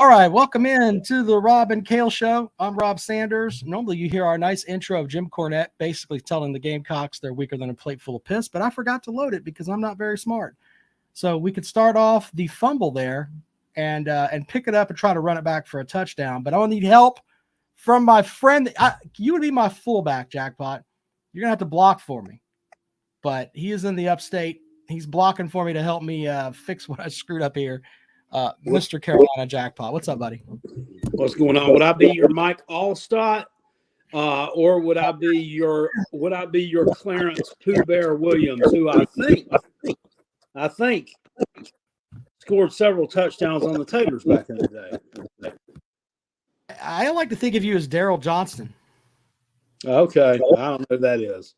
All right, welcome in to the Rob and Kale Show. I'm Rob Sanders. Normally you hear our nice intro of Jim Cornette basically telling the Gamecocks they're weaker than a plate full of piss, but I forgot to load it because I'm not very smart. So we could start off the fumble there and pick it up and try to run it back for a touchdown. But I will need help from my friend. You would be my fullback, Jackpot. You're going to have to block for me. But he is in the upstate. He's blocking for me to help me fix what I screwed up here. Mr. Carolina Jackpot. What's up, buddy? What's going on? Would I be your Mike Allstott, or would I be your Clarence Pooh Bear Williams, who I think scored several touchdowns on the Taters back in the day? I like to think of you as Daryl Johnston. Okay, I don't know who that is.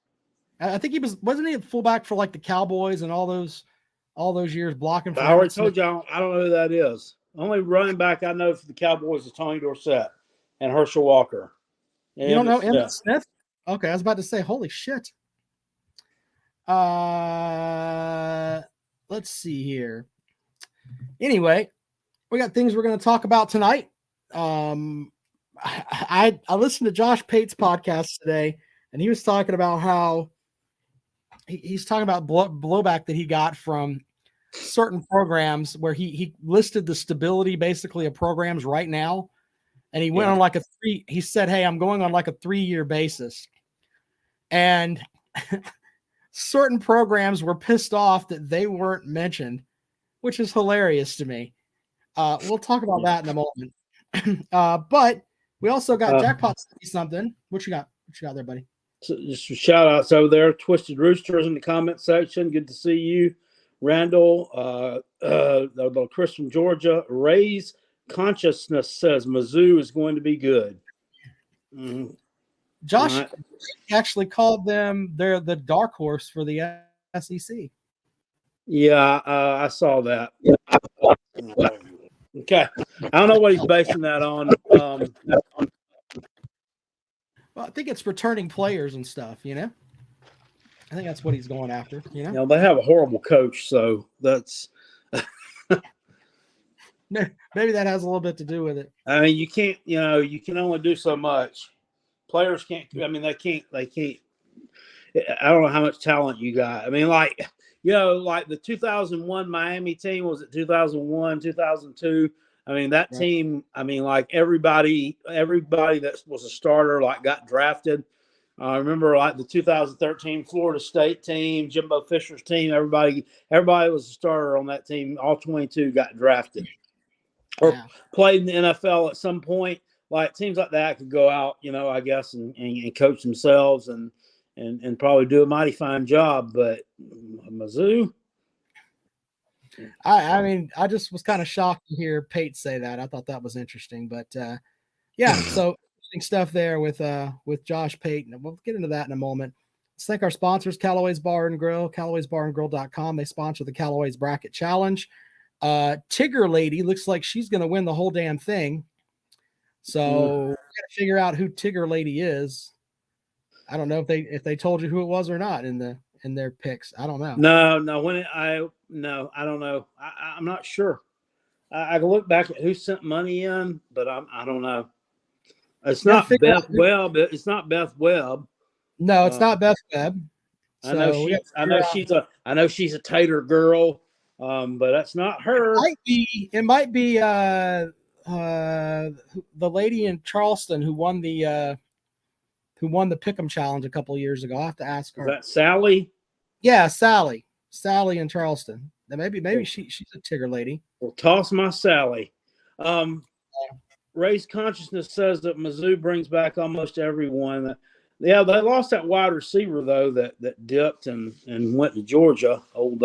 I think wasn't he a fullback for like the Cowboys and all those years blocking for I already told you I don't know who that is. Only running back I know for the Cowboys is Tony Dorsett and Herschel Walker. And you don't know Emmitt Smith? Okay, I was about to say, holy shit. Let's see here. Anyway, we got things we're going to talk about tonight. I listened to Josh Pate's podcast today, and he was talking about how he's talking about blowback that he got from certain programs where he listed the stability basically of programs right now. And he went on like he said, hey, I'm going on like a 3-year basis. And certain programs were pissed off that they weren't mentioned, which is hilarious to me. We'll talk about that in a moment. But we also got Jackpot something. What you got? What you got there, buddy? So just shout outs over there. Twisted Roosters in the comment section. Good to see you. Randall, Chris from Georgia. Ray's Consciousness says Mizzou is going to be good. Mm-hmm. Josh actually called them they're the dark horse for the SEC. Yeah, I saw that. Okay. I don't know what he's basing that on. Well, I think it's returning players and stuff, you know? I think that's what he's going after, you know? They have a horrible coach, so that's maybe that has a little bit to do with it. I mean, you can't, you can only do so much. Players can't, they can't, I don't know how much talent you got. I mean, like the 2001 Miami team, was it 2001, 2002? I mean, that team, like everybody that was a starter, got drafted. I remember the 2013 Florida State team, Jimbo Fisher's team, everybody was a starter on that team. All 22 got drafted or played in the NFL at some point. Like teams like that could go out, I guess, and coach themselves and probably do a mighty fine job. But Mizzou, I just was kind of shocked to hear Pate say that. I thought that was interesting, but so interesting stuff there with Josh Pate, and we'll get into that in a moment. Let's thank our sponsors, Callaway's Bar and Grill, Callaway'sBarandGrill.com. They sponsor the Callaway's Bracket Challenge. Tigger Lady looks like she's going to win the whole damn thing. So we got to figure out who Tigger Lady is. I don't know if they told you who it was or not in their picks. I don't know. No. I don't know. I'm not sure. I can look back at who sent money in, but I don't know. It's not Beth Webb. It's not Beth Webb. No, it's not Beth Webb. I know she's a Tater girl, but that's not her. It might be the lady in Charleston who won the Pick'em Challenge a couple of years ago. I'll have to ask her. Is that Sally? Yeah, Sally in Charleston. Maybe she's a Tigger Lady. Well, toss my Sally. Ray's Consciousness says that Mizzou brings back almost everyone. Yeah, they lost that wide receiver though that dipped and went to Georgia. Old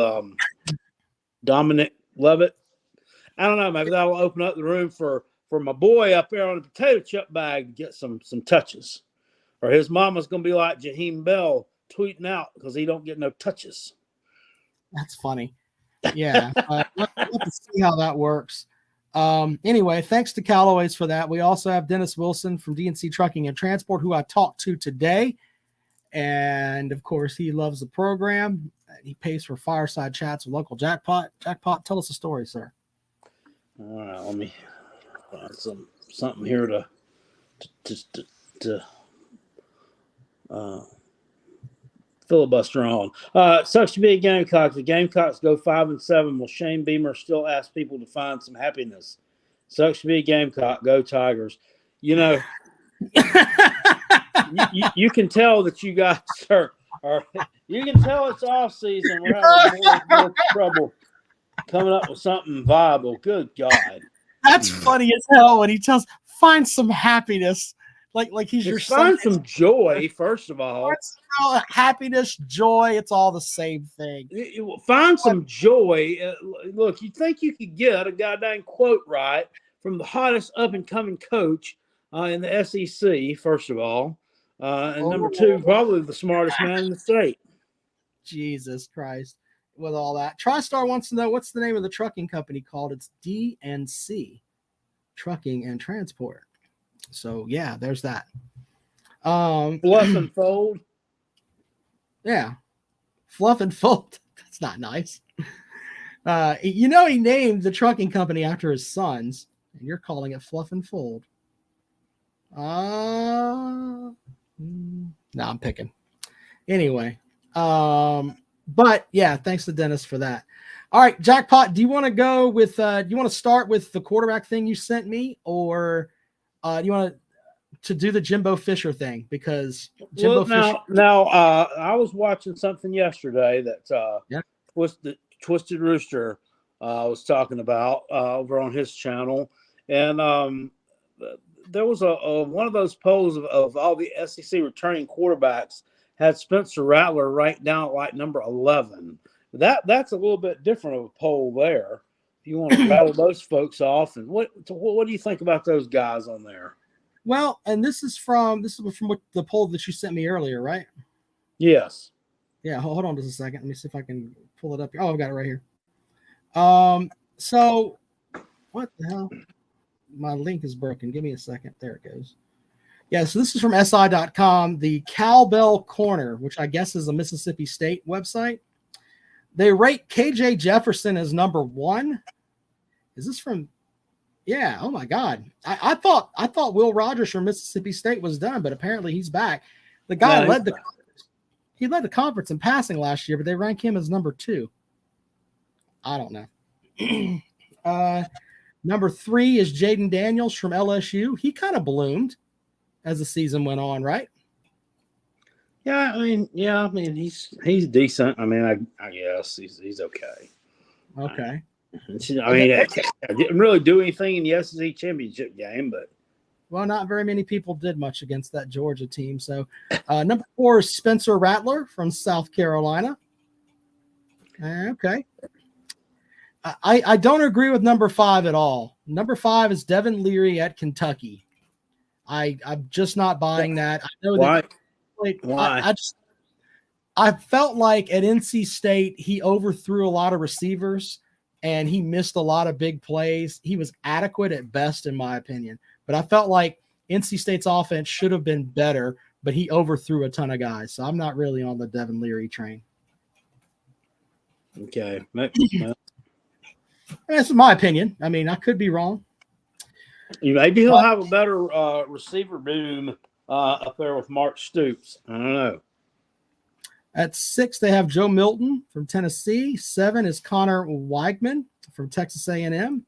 Dominic Lovett. I don't know. Maybe that'll open up the room for my boy up there on the potato chip bag to get some touches. Or his mama's going to be like Jaheim Bell tweeting out because he don't get no touches. That's funny. Yeah. We'll have to see how that works. Anyway, thanks to Callaway's for that. We also have Dennis Wilson from DNC Trucking and Transport, who I talked to today. And, of course, he loves the program. He pays for fireside chats with local Jackpot. Jackpot, tell us a story, sir. All right, let me something here to filibuster on. Sucks to be a Gamecock. The Gamecocks go 5-7. Will Shane Beamer still ask people to find some happiness? Sucks to be a Gamecock. Go Tigers. You can tell that you guys are you can tell it's off season. We're having more trouble coming up with something viable. Good God. That's funny as hell when he tells find some happiness. Like he's your find son. some joy, first of all. Happiness, joy, it's all the same thing. Find some joy. Look, you think you could get a goddamn quote right from the hottest up-and-coming coach in the SEC, first of all. And number two, probably the smartest man in the state. Jesus Christ. With all that. TriStar wants to know what's the name of the trucking company called? It's D&C, Trucking and Transport. So yeah, there's that. Fluff and fold. Yeah. Fluff and fold. That's not nice. He named the trucking company after his sons, and you're calling it Fluff and Fold. No, I'm picking. Anyway. But yeah, thanks to Dennis for that. All right, Jackpot, do you want to go with do you want to start with the quarterback thing you sent me, or do you want to do the Jimbo Fisher thing? Because Jimbo Fisher. Now, I was watching something yesterday that Twisted Rooster was talking about over on his channel, and there was a one of those polls of all the SEC returning quarterbacks had Spencer Rattler right down at like number 11. That's a little bit different of a poll there. If you want to rattle those folks off, and what do you think about those guys on there? Well, and this is from the poll that you sent me earlier, right? Yes. Yeah. Hold on just a second. Let me see if I can pull it up. Oh, I've got it right here. So what the hell? My link is broken. Give me a second. There it goes. Yeah, so this is from SI.com, the Cowbell Corner, which I guess is a Mississippi State website. They rate KJ Jefferson as number 1. Is this from? Yeah. Oh my God. I thought Will Rogers from Mississippi State was done, but apparently he's back. The guy led the conference in passing last year, but they rank him as number 2. I don't know. Number 3 is Jaden Daniels from LSU. He kind of bloomed as the season went on, right? Yeah, I mean, he's decent. I mean, I guess he's okay. Okay. I mean, I didn't really do anything in the SEC championship game, but not very many people did much against that Georgia team. So, number 4 is Spencer Rattler from South Carolina. Okay. I don't agree with number 5 at all. Number 5 is Devin Leary at Kentucky. I'm just not buying that. I know that. Why? I felt like at NC State he overthrew a lot of receivers and he missed a lot of big plays. He was adequate at best, in my opinion. But I felt like NC State's offense should have been better, but he overthrew a ton of guys. So I'm not really on the Devin Leary train. Okay. That's my opinion. I mean, I could be wrong. Maybe he'll have a better receiver room up there with Mark Stoops. I don't know. At 6, they have Joe Milton from Tennessee. 7 is Connor Weigman from Texas A&M.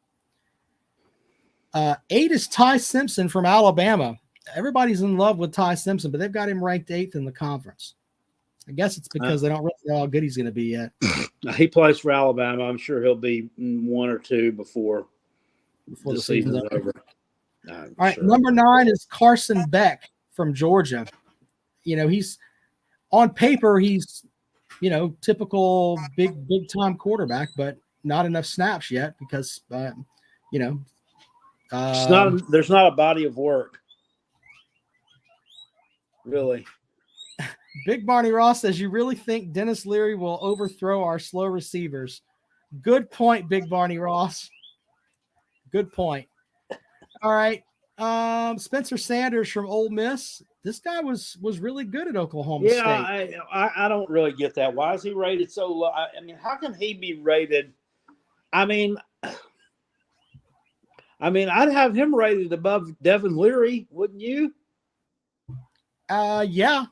8 is Ty Simpson from Alabama. Everybody's in love with Ty Simpson, but they've got him ranked 8th in the conference. I guess it's because they don't really know how good he's going to be yet. He plays for Alabama. I'm sure he'll be 1 or 2 before the season's over. All right, number 9 is Carson Beck from Georgia. He's on paper, he's typical big time quarterback, but not enough snaps yet because there's not a body of work. Really. Big Barney Ross says, you really think Dennis Leary will overthrow our slow receivers? Good point, Big Barney Ross. Good point. All right. Spencer Sanders from Ole Miss. This guy was really good at Oklahoma State. I don't really get that. Why is he rated so low? I mean, how can he be rated? I mean, I mean, I'd have him rated above Devin Leary, wouldn't you? Yeah.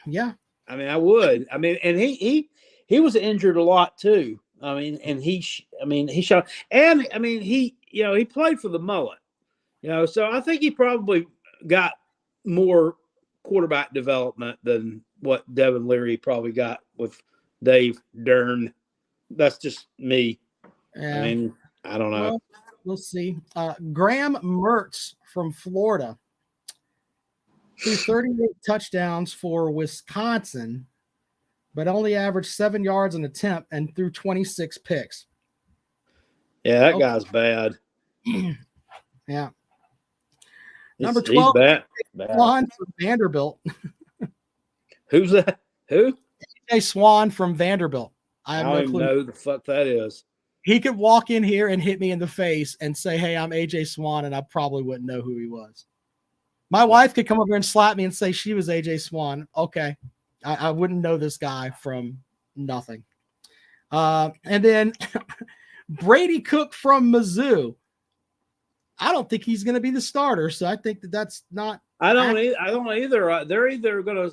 Yeah. I mean, I would. I mean, and he was injured a lot too. I mean, and he shot, and I mean, he played for the Mullet, so I think he probably got more quarterback development than what Devin Leary probably got with Dave Dern. That's just me. Yeah. I mean, I don't know. Well, we'll see. Graham Mertz from Florida threw 38 touchdowns for Wisconsin, but only averaged 7 yards an attempt and threw 26 picks. Yeah, that guy's bad. Yeah. Number 12, he's bad. Swan from Vanderbilt. Who's that? Who? AJ Swan from Vanderbilt. I don't even know who the fuck that is. He could walk in here and hit me in the face and say, "Hey, I'm AJ Swan," and I probably wouldn't know who he was. My wife could come over and slap me and say she was AJ Swan. Okay. I wouldn't know this guy from nothing. And then Brady Cook from Mizzou. I don't think he's going to be the starter, so I think that's not. I don't either. They're either going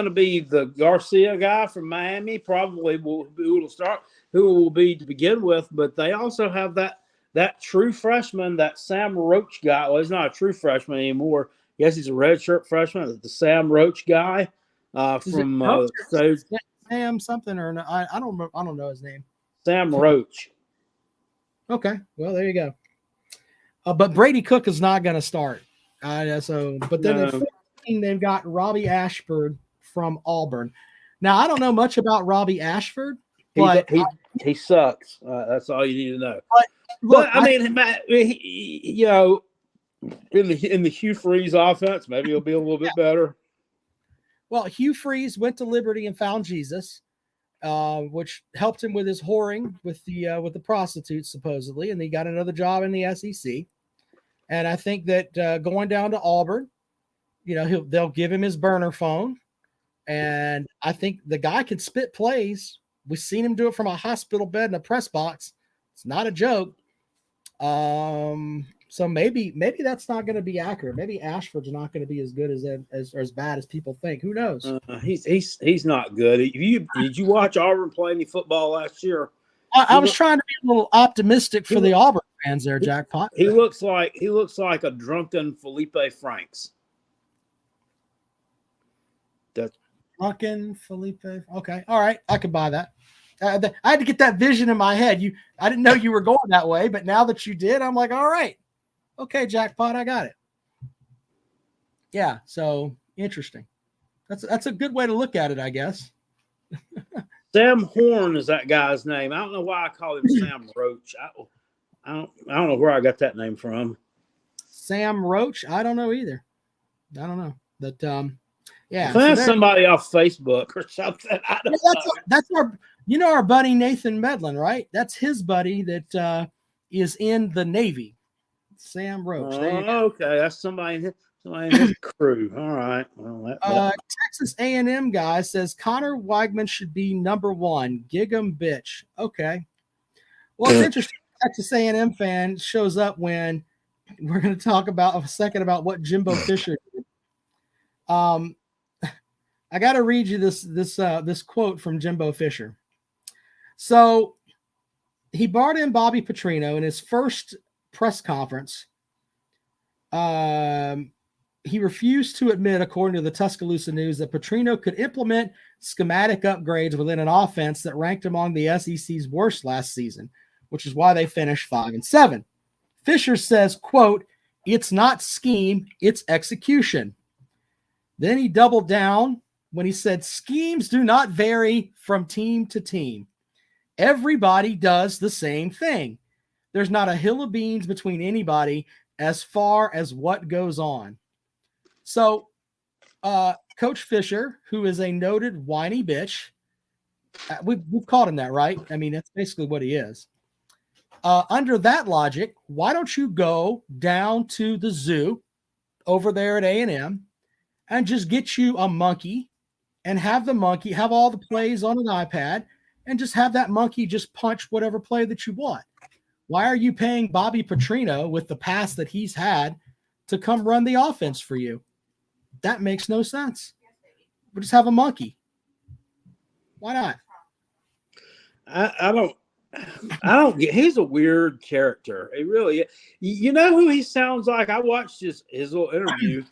to be the Garcia guy from Miami, probably who will start, who will be to begin with, but they also have that true freshman, that Sam Roach guy. Well, he's not a true freshman anymore. Yes, he's a redshirt freshman. The Sam Roach guy from Sam something or no, I don't know his name. Sam Roach. Okay, well there you go. But Brady Cook is not going to start. But then at 14, they've got Robbie Ashford from Auburn. Now I don't know much about Robbie Ashford, but he sucks. That's all you need to know. But I mean, in the Hugh Freeze offense, maybe he'll be a little bit better. Well, Hugh Freeze went to Liberty and found Jesus, which helped him with his whoring with the prostitutes supposedly, and he got another job in the SEC. And I think that going down to Auburn, they'll give him his burner phone, and I think the guy can spit plays. We've seen him do it from a hospital bed in a press box. It's not a joke. So maybe that's not going to be accurate. Maybe Ashford's not going to be as good as bad as people think. Who knows? He's not good. Did you watch Auburn play any football last year? I was trying to be a little optimistic for the Auburn fans there, Jackpot. He looks like a drunken Felipe Franks. Drunken Felipe. Okay, all right, I could buy that. I had to get that vision in my head. I didn't know you were going that way, but now that you did, I'm like, all right, okay, Jackpot, I got it. Yeah, so interesting. That's a good way to look at it, I guess. Sam Horn is that guy's name. I don't know why I call him Sam Roach. I don't know where I got that name from. Sam Roach? I don't know either. I don't know. But yeah. That's somebody off Facebook or something. That's our buddy Nathan Medlin, right? That's his buddy that is in the Navy. Sam Roach. Okay, that's somebody in his crew. All right. Well, Texas A&M guy says Connor Weigman should be number 1. Gig 'em bitch. Okay. Well, it's interesting. Texas A&M fan shows up when we're going to talk about a second about what Jimbo Fisher did. I got to read you this quote from Jimbo Fisher. So he brought in Bobby Petrino in his first press conference. He refused to admit, according to the Tuscaloosa News, that Petrino could implement schematic upgrades within an offense that ranked among the SEC's worst last season, which is why they finished 5-7. Fisher says, quote, "It's not scheme, it's execution." Then he doubled down when he said, "Schemes do not vary from team to team. Everybody does the same thing. There's not a hill of beans between anybody as far as what goes on." So, Coach Fisher, who is a noted whiny bitch, we've called him that, right? I mean, that's basically what he is. Under that logic, why don't you go down to the zoo over there at A&M and just get you a monkey and have the monkey have all the plays on an iPad and just have that monkey just punch whatever play that you want? Why are you paying Bobby Petrino with the past that he's had to come run the offense for you? That makes no sense. We'll just have a monkey. Why not? I don't get. He's a weird character. He really. You know who he sounds like? I watched his little interview.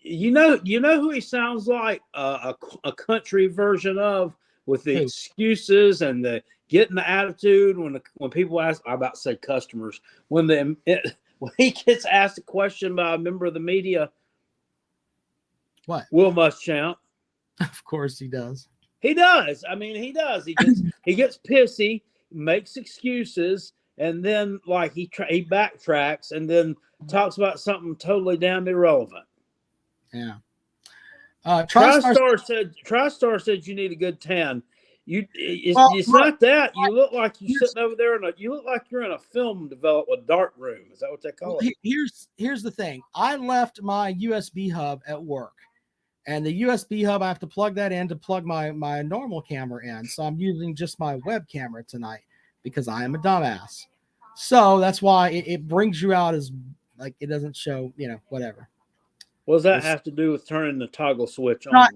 You know who he sounds like? A country version of, with the excuses and the getting the attitude when people ask. I'm about to say customers when he gets asked a question by a member of the media. What? Will Muschamp. Of course he does. He does. I mean, he does. He gets pissy, makes excuses, and then like he backtracks and then talks about something totally damn irrelevant. Yeah. TriStar said you need a good tan. It's not that. You look like you're sitting over there you look like you're in a film development dark room. Is that what they call it? Here's the thing. I left my USB hub at work. And the USB hub, I have to plug that in to plug my normal camera in. So I'm using just my web camera tonight because I am a dumbass. So that's why it brings you out as like it doesn't show, whatever. What does that have to do with turning the toggle switch on?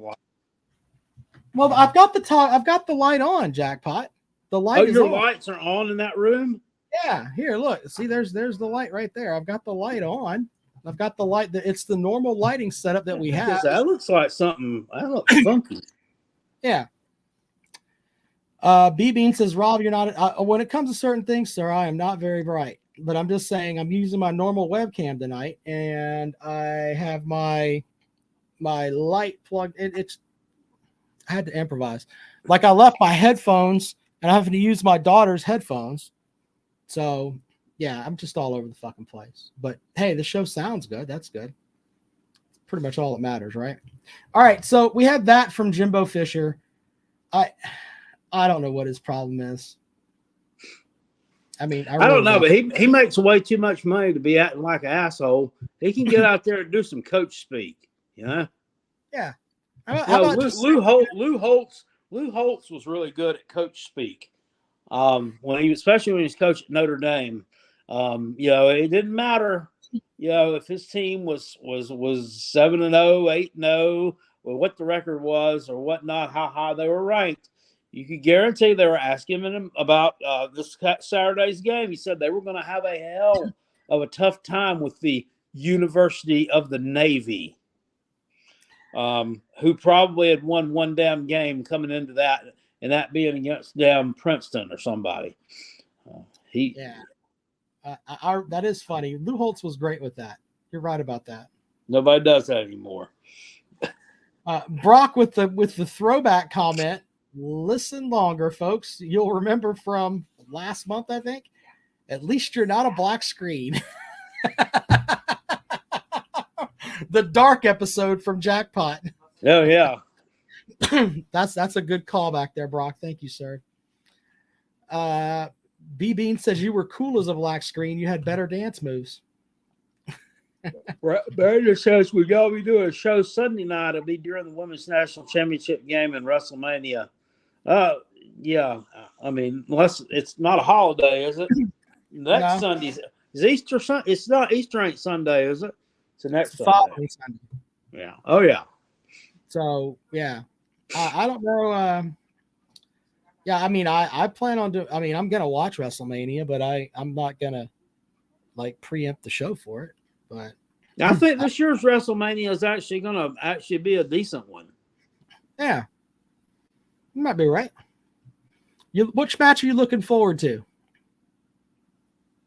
Well, I've got the light on, Jackpot. The light. Your lights are on in that room? Yeah. Here, look. See, there's the light right there. I've got the light on. I've got the light. It's the normal lighting setup that we have. That looks like something. That looks funky. Yeah. B Bean says, Rob, you're not. When it comes to certain things, sir, I am not very bright. But I'm just saying, I'm using my normal webcam tonight, and I have my light plugged. I had to improvise. Like I left my headphones, and I'm having to use my daughter's headphones. So. Yeah, I'm just all over the fucking place. But hey, the show sounds good. That's good. It's pretty much all that matters, right? All right, so we have that from Jimbo Fisher. I don't know what his problem is. I mean, I don't know, but he makes way too much money to be acting like an asshole. He can get out there and do some coach speak, Yeah. Lou Holtz was really good at coach speak. Especially when he was coaching at Notre Dame. It didn't matter, if his team was 7-0, 8-0, or what the record was or whatnot, how high they were ranked. You could guarantee they were asking him about this Saturday's game. He said they were going to have a hell of a tough time with the University of the Navy, who probably had won one damn game coming into that, and that being against damn Princeton or somebody. That is funny. Lou Holtz was great with that. You're right about that. Nobody does that anymore. Brock with the throwback comment. Listen longer, folks. You'll remember from last month, I think. At least you're not a black screen. The dark episode from Jackpot. Oh yeah. That's a good callback there, Brock. Thank you, sir. B Bean says you were cool as a black screen. You had better dance moves. Brandon says we got to be doing a show Sunday night. It'll be during the Women's National Championship game in WrestleMania. Yeah. I mean, unless it's not a holiday, is it? Next Sunday is Easter Sunday. It's not Easter ain't Sunday, is it? It's the next Sunday. Yeah. Oh yeah. So yeah, I don't know. Yeah, I mean, I plan on doing. I mean, I'm gonna watch WrestleMania, but I'm not gonna like preempt the show for it. But I think this year's WrestleMania is actually gonna be a decent one. Yeah, you might be right. Which match are you looking forward to?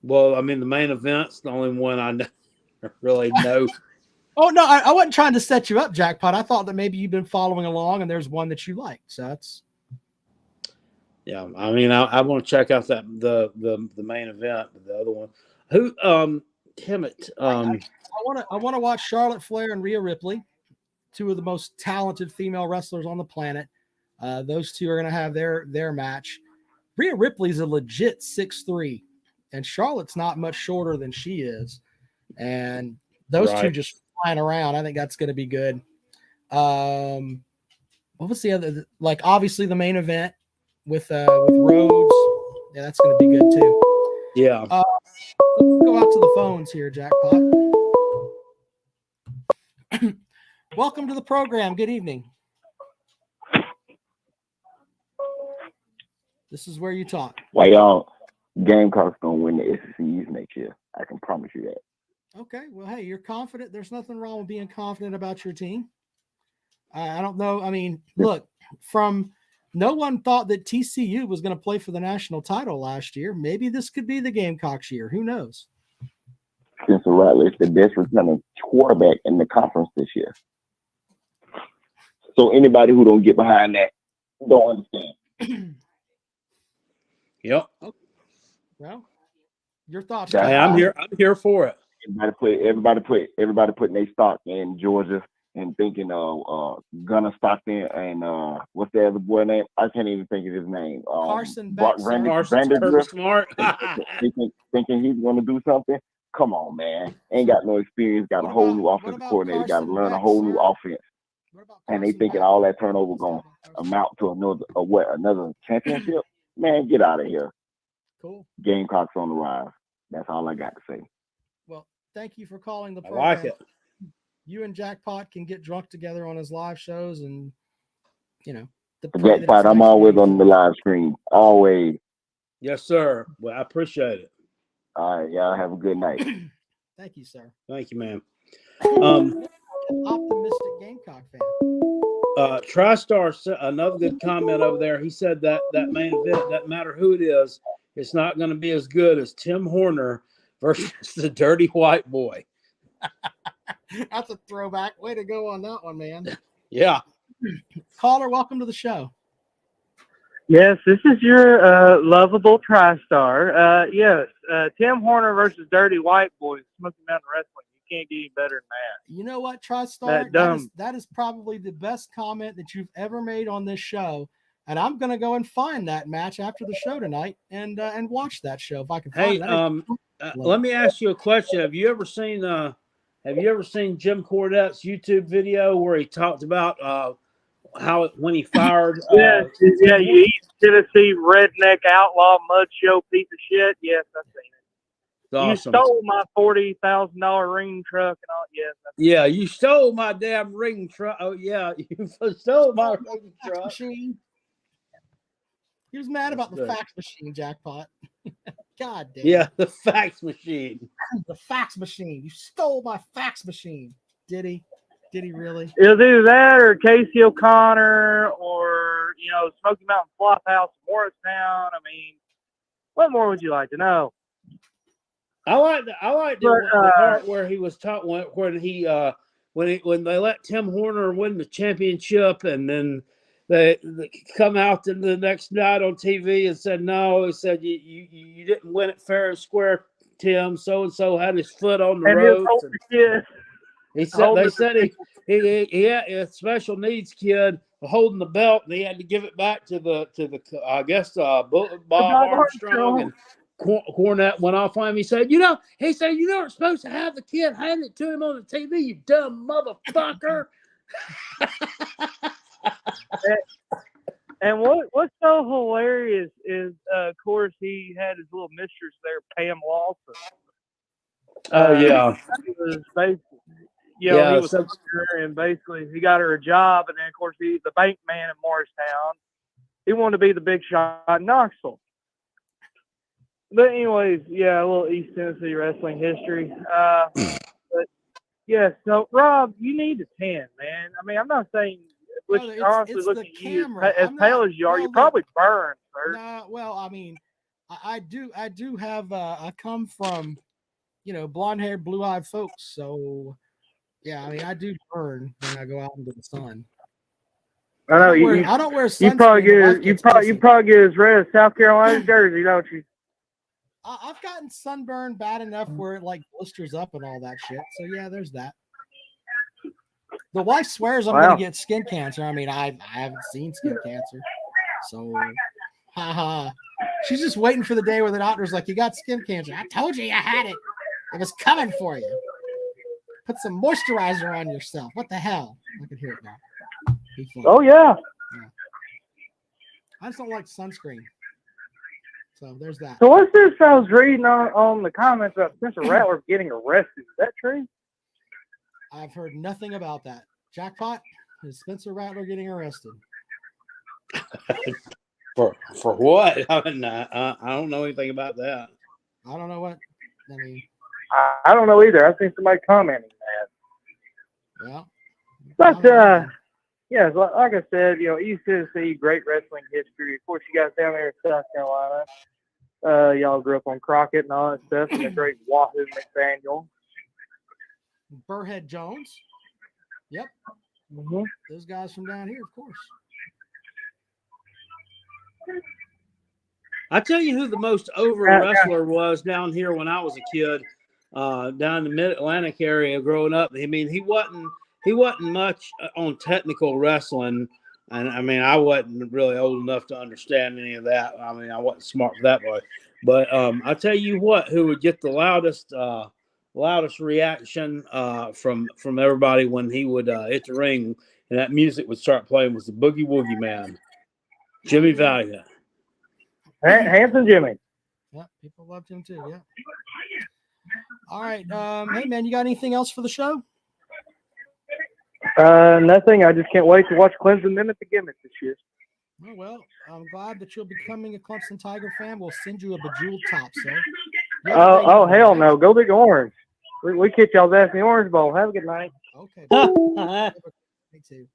Well, I mean, the main event's the only one I really know. Oh no, I wasn't trying to set you up, Jackpot. I thought that maybe you've been following along and there's one that you like. So that's. Yeah, I mean, I want to check out that the main event, the other one. Who? Damn it. I want to watch Charlotte Flair and Rhea Ripley, two of the most talented female wrestlers on the planet. Those two are going to have their match. Rhea Ripley's a legit 6'3", and Charlotte's not much shorter than she is. And those two just flying around. I think that's going to be good. What was the other? Like, obviously, the main event with Rhodes. Yeah, that's going to be good too. Yeah. Let's go out to the phones here, Jackpot. Welcome to the program. Good evening. This is where you talk. Why y'all Gamecocks gonna win the SEC East next year? I can promise you that. Okay. Well, hey, you're confident. There's nothing wrong with being confident about your team. I don't know. I mean, look, no one thought that TCU was going to play for the national title last year. Maybe this could be the Gamecocks year. Who knows? Spencer Rattler is the best returning quarterback in the conference this year. So anybody who don't get behind that don't understand. Yep. Well, your thoughts? Hey, I'm here for it. Everybody putting their stock in Georgia and thinking Gunnar Stockton and what's the other boy name? I can't even think of his name. Carson Vandergrift. Smart. thinking he's gonna do something. Come on, man. Ain't got no experience, got a whole new offensive coordinator, got to learn a whole new offense. And they thinking all that turnover gonna amount to another championship? Man, get out of here. Cool. Gamecocks on the rise. That's all I got to say. Well, thank you for calling the program. I like it. You and Jackpot can get drunk together on his live shows, and the Jackpot, I'm always on the live stream. Always. Yes, sir. Well, I appreciate it. All right, y'all have a good night. Thank you, sir. Thank you, man. Optimistic Gamecock fan. TriStar, another good comment over there. He said that main event, doesn't matter who it is, it's not going to be as good as Tim Horner versus the Dirty White Boy. That's a throwback. Way to go on that one, man. Yeah. Caller, welcome to the show. Yes, this is your lovable TriStar. Yes, Tim Horner versus Dirty White Boy, Smoky Mountain Wrestling. You can't get any better than that. You know what, TriStar? That is probably the best comment that you've ever made on this show. And I'm going to go and find that match after the show tonight and watch that show if I can find it. Let me ask you a question. Have you ever seen Jim Cornette's YouTube video where he talked about when he fired? You East Tennessee redneck outlaw mud show piece of shit. Yes, I've seen it. Awesome. You stole my $40,000 ring truck and all. Yes. Yeah, you stole my damn ring truck. Oh yeah, you stole my ring truck. Machine. He was mad about the fax machine, Jackpot. God damn. Yeah, the fax machine. The fax machine. You stole my fax machine. Did he? Did he really? It was either that or Casey O'Connor or, Smoky Mountain Flophouse, Morristown. I mean, what more would you like to know? I like the part where he was taught when they let Tim Horner win the championship, and then they come out the next night on TV and said, no, he said you didn't win it fair and square, Tim. So and so had his foot on the ropes. They said he had a special needs kid holding the belt, and he had to give it back to the Bob Armstrong. And Cornette went off on him. He said, you weren't supposed to have the kid hand it to him on the TV, you dumb motherfucker. And what's so hilarious is, of course, he had his little mistress there, Pam Lawson. Oh yeah, he was basically, he was her, and basically he got her a job, and then of course he's the bank man in Morristown. He wanted to be the big shot in Knoxville. But anyways, a little East Tennessee wrestling history. But yeah, so Rob, you need a 10, man. I mean, I'm not saying, honestly, looking at you, as pale as you are, you're probably burned, sir. No, well, I mean, I do have. I come from, blonde-haired, blue-eyed folks, so yeah, I mean, I do burn when I go out into the sun. I know I don't wear sunscreen. You probably get as red as South Carolina jersey, don't you? I've gotten sunburn bad enough where it like blisters up and all that shit. So yeah, there's that. The wife swears I'm going to get skin cancer. I mean, I haven't seen skin cancer, so haha. She's just waiting for the day where the doctor's like, "You got skin cancer." I told you had it. It was coming for you. Put some moisturizer on yourself. What the hell? I can hear it now. Oh yeah. I just don't like sunscreen. So there's that. So what's this I was reading on the comments about Spencer Rattler getting arrested? Is that true? I've heard nothing about that. Jackpot? Is Spencer Rattler getting arrested? For what? I don't know anything about that. I don't know what. I mean, I don't know either. I've seen somebody commenting that. well, But yeah, like I said, East Tennessee, great wrestling history. Of course, you guys down there in South Carolina, y'all grew up on Crockett and all that stuff, and the great Wahoo McDaniel. Burrhead Jones. Yep. Mm-hmm. Those guys from down here, of course. I tell you who the most over wrestler was down here when I was a kid, down in the Mid-Atlantic area growing up. I mean, he wasn't much on technical wrestling, and I mean, I wasn't really old enough to understand any of that. I mean, I wasn't smart for that way. But I tell you what, who would get the loudest reaction from everybody when he would hit the ring and that music would start playing was the Boogie Woogie Man, Jimmy Valiant. Handsome Jimmy. Yeah, people loved him too. Yeah. All right. Hey, man, you got anything else for the show? Nothing. I just can't wait to watch Clemson Minute the Gimmick this year. Oh, well, I'm glad that you're becoming a Clemson Tiger fan. We'll send you a bejeweled top, sir. Oh, hell no. Go Big Orange. We kick y'all's ass in the Orange Bowl. Have a good night. Okay. Me too.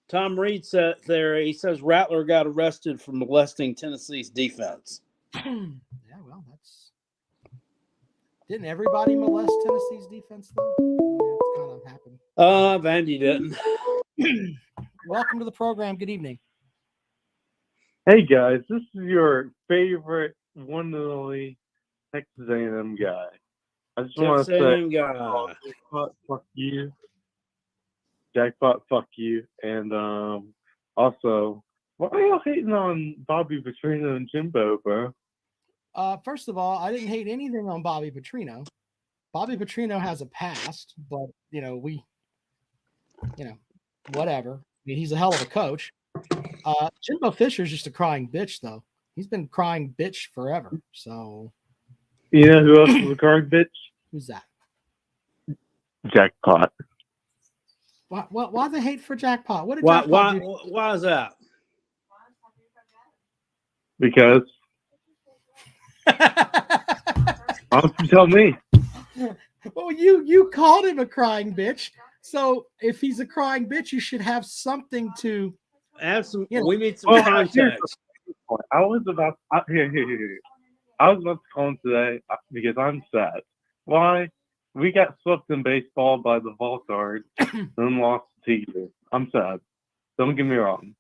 Tom Reed said there, he says Rattler got arrested for molesting Tennessee's defense. Yeah, well, didn't everybody molest Tennessee's defense, though? It's kind of happened. Vandy didn't. Welcome to the program. Good evening. Hey, guys. This is your favorite one and only Texas A&M guy. I just want to say, Jackpot, fuck you. Jackpot, fuck you. And also, why are y'all hating on Bobby Petrino and Jimbo, bro? First of all, I didn't hate anything on Bobby Petrino. Bobby Petrino has a past, but whatever. I mean, he's a hell of a coach. Jimbo Fisher's just a crying bitch, though. He's been crying bitch forever. So, you know who else is a crying bitch? Who's that? Jackpot. Why the hate for Jackpot? What did Jackpot do? Why is that? Because why don't you tell me? Well, you called him a crying bitch. So if he's a crying bitch, you should have something to have some. We need some context. I was about here. I was about to call him today because I'm sad. Why? We got swept in baseball by the Volcards and then lost to Tigers. I'm sad. Don't get me wrong.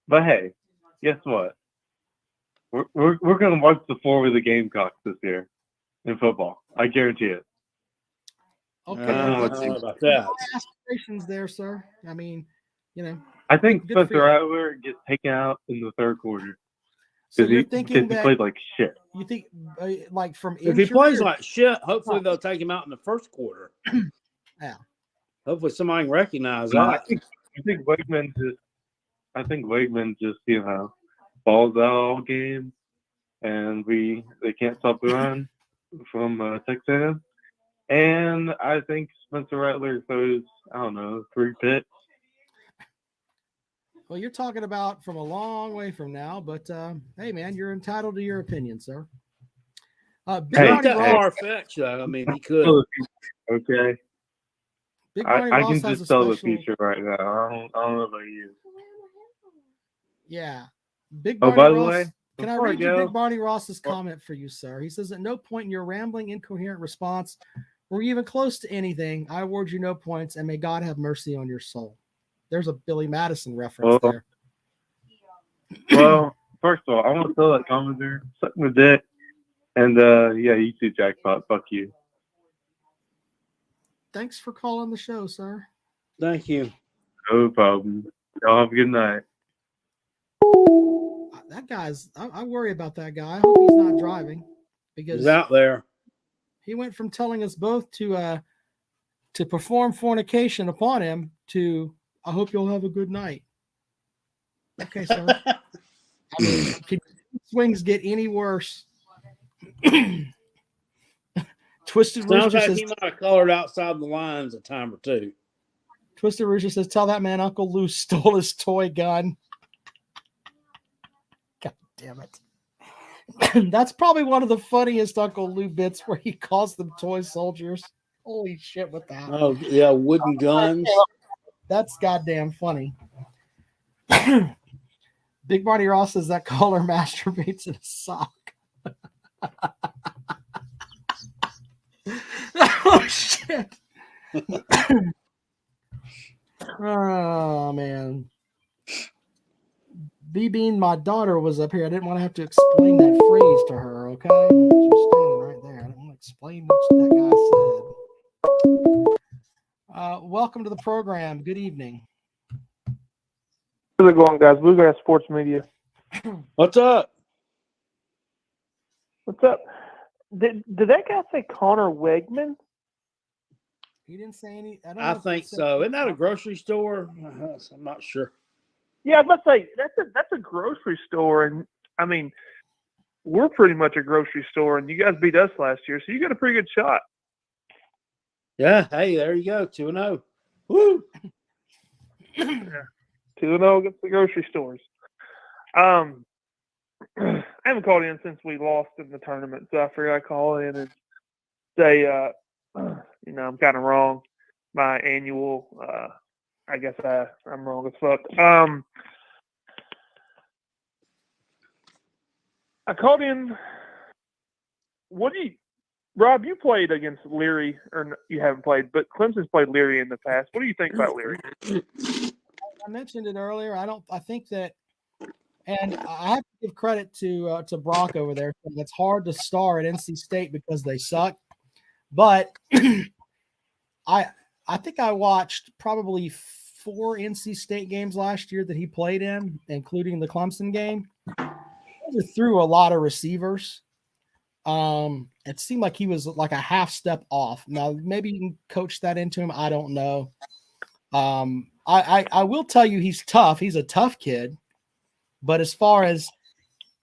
But hey, guess what? We're gonna wipe the floor with the Gamecocks this year in football. I guarantee it. Okay, I don't know about that. Aspirations there, sir. I mean, I think Spencer Rattler gets taken out in the third quarter. So you're thinking he played like shit. You think, like from injury? If he plays like shit, hopefully they'll take him out in the first quarter. Yeah. Hopefully somebody can recognize that. I think Wakeman just balls out all game, and they can't stop the run from Texas. And I think Spencer Rattler throws 3 picks. Well, you're talking about from a long way from now, but hey, man, you're entitled to your opinion, sir. Not that far-fetched, though. I mean, he could. Okay. I can just tell the future right now. I don't know about you. Yeah. Big Barney by the Ross, way, can I read you Big Barney Ross's comment for you, sir? He says, at no point in your rambling, incoherent response were you even close to anything. I award you no points, and may God have mercy on your soul. There's a Billy Madison reference there. Well, first of all, I want to tell that commenter, suck my dick. And you too, Jackpot. Fuck you. Thanks for calling the show, sir. Thank you. No problem. Y'all have a good night. That guy's, I worry about that guy. I hope he's not driving because he's out there. He went from telling us both to perform fornication upon him to, I hope you'll have a good night. Okay, sir. I mean, can swings get any worse? Twisted Sounds Rooster like says, he might have colored outside the lines a time or two. Twisted Rooster says, tell that man Uncle Lou stole his toy gun. God damn it. That's probably one of the funniest Uncle Lou bits where he calls them toy soldiers. Holy shit with that. Oh, yeah, wooden guns. That's goddamn funny. Big Marty Ross says that caller masturbates in a sock. Oh, shit. Oh, man. B-Bean, my daughter was up here. I didn't want to have to explain that phrase to her, okay? She's standing right there. I didn't want to explain what that guy said. Welcome to the program. Good evening. How's it going, guys? Bluegrass Sports Media. What's up? What's up? Did that guy say Connor Wegman? He didn't say any. I think so. Isn't that a grocery store? I'm not sure. Yeah, I was about to say that's a grocery store, and I mean, we're pretty much a grocery store, and you guys beat us last year, so you got a pretty good shot. Yeah. Hey, there you go. 2-0. Woo. 2-0 against the grocery stores. I haven't called in since we lost in the tournament, so I figured I'd call in and say, I'm kind of wrong. My annual, I guess I'm wrong as fuck. I called in. Rob, you played against Leary, or you haven't played, but Clemson's played Leary in the past. What do you think about Leary? I mentioned it earlier. I think that, and I have to give credit to Brock over there. It's hard to star at NC State because they suck. But I think I watched probably 4 NC State games last year that he played in, including the Clemson game. He threw a lot of receivers. It seemed like he was like a half step off. Now, maybe you can coach that into him. I don't know. I will tell you he's tough. He's a tough kid. But as far as,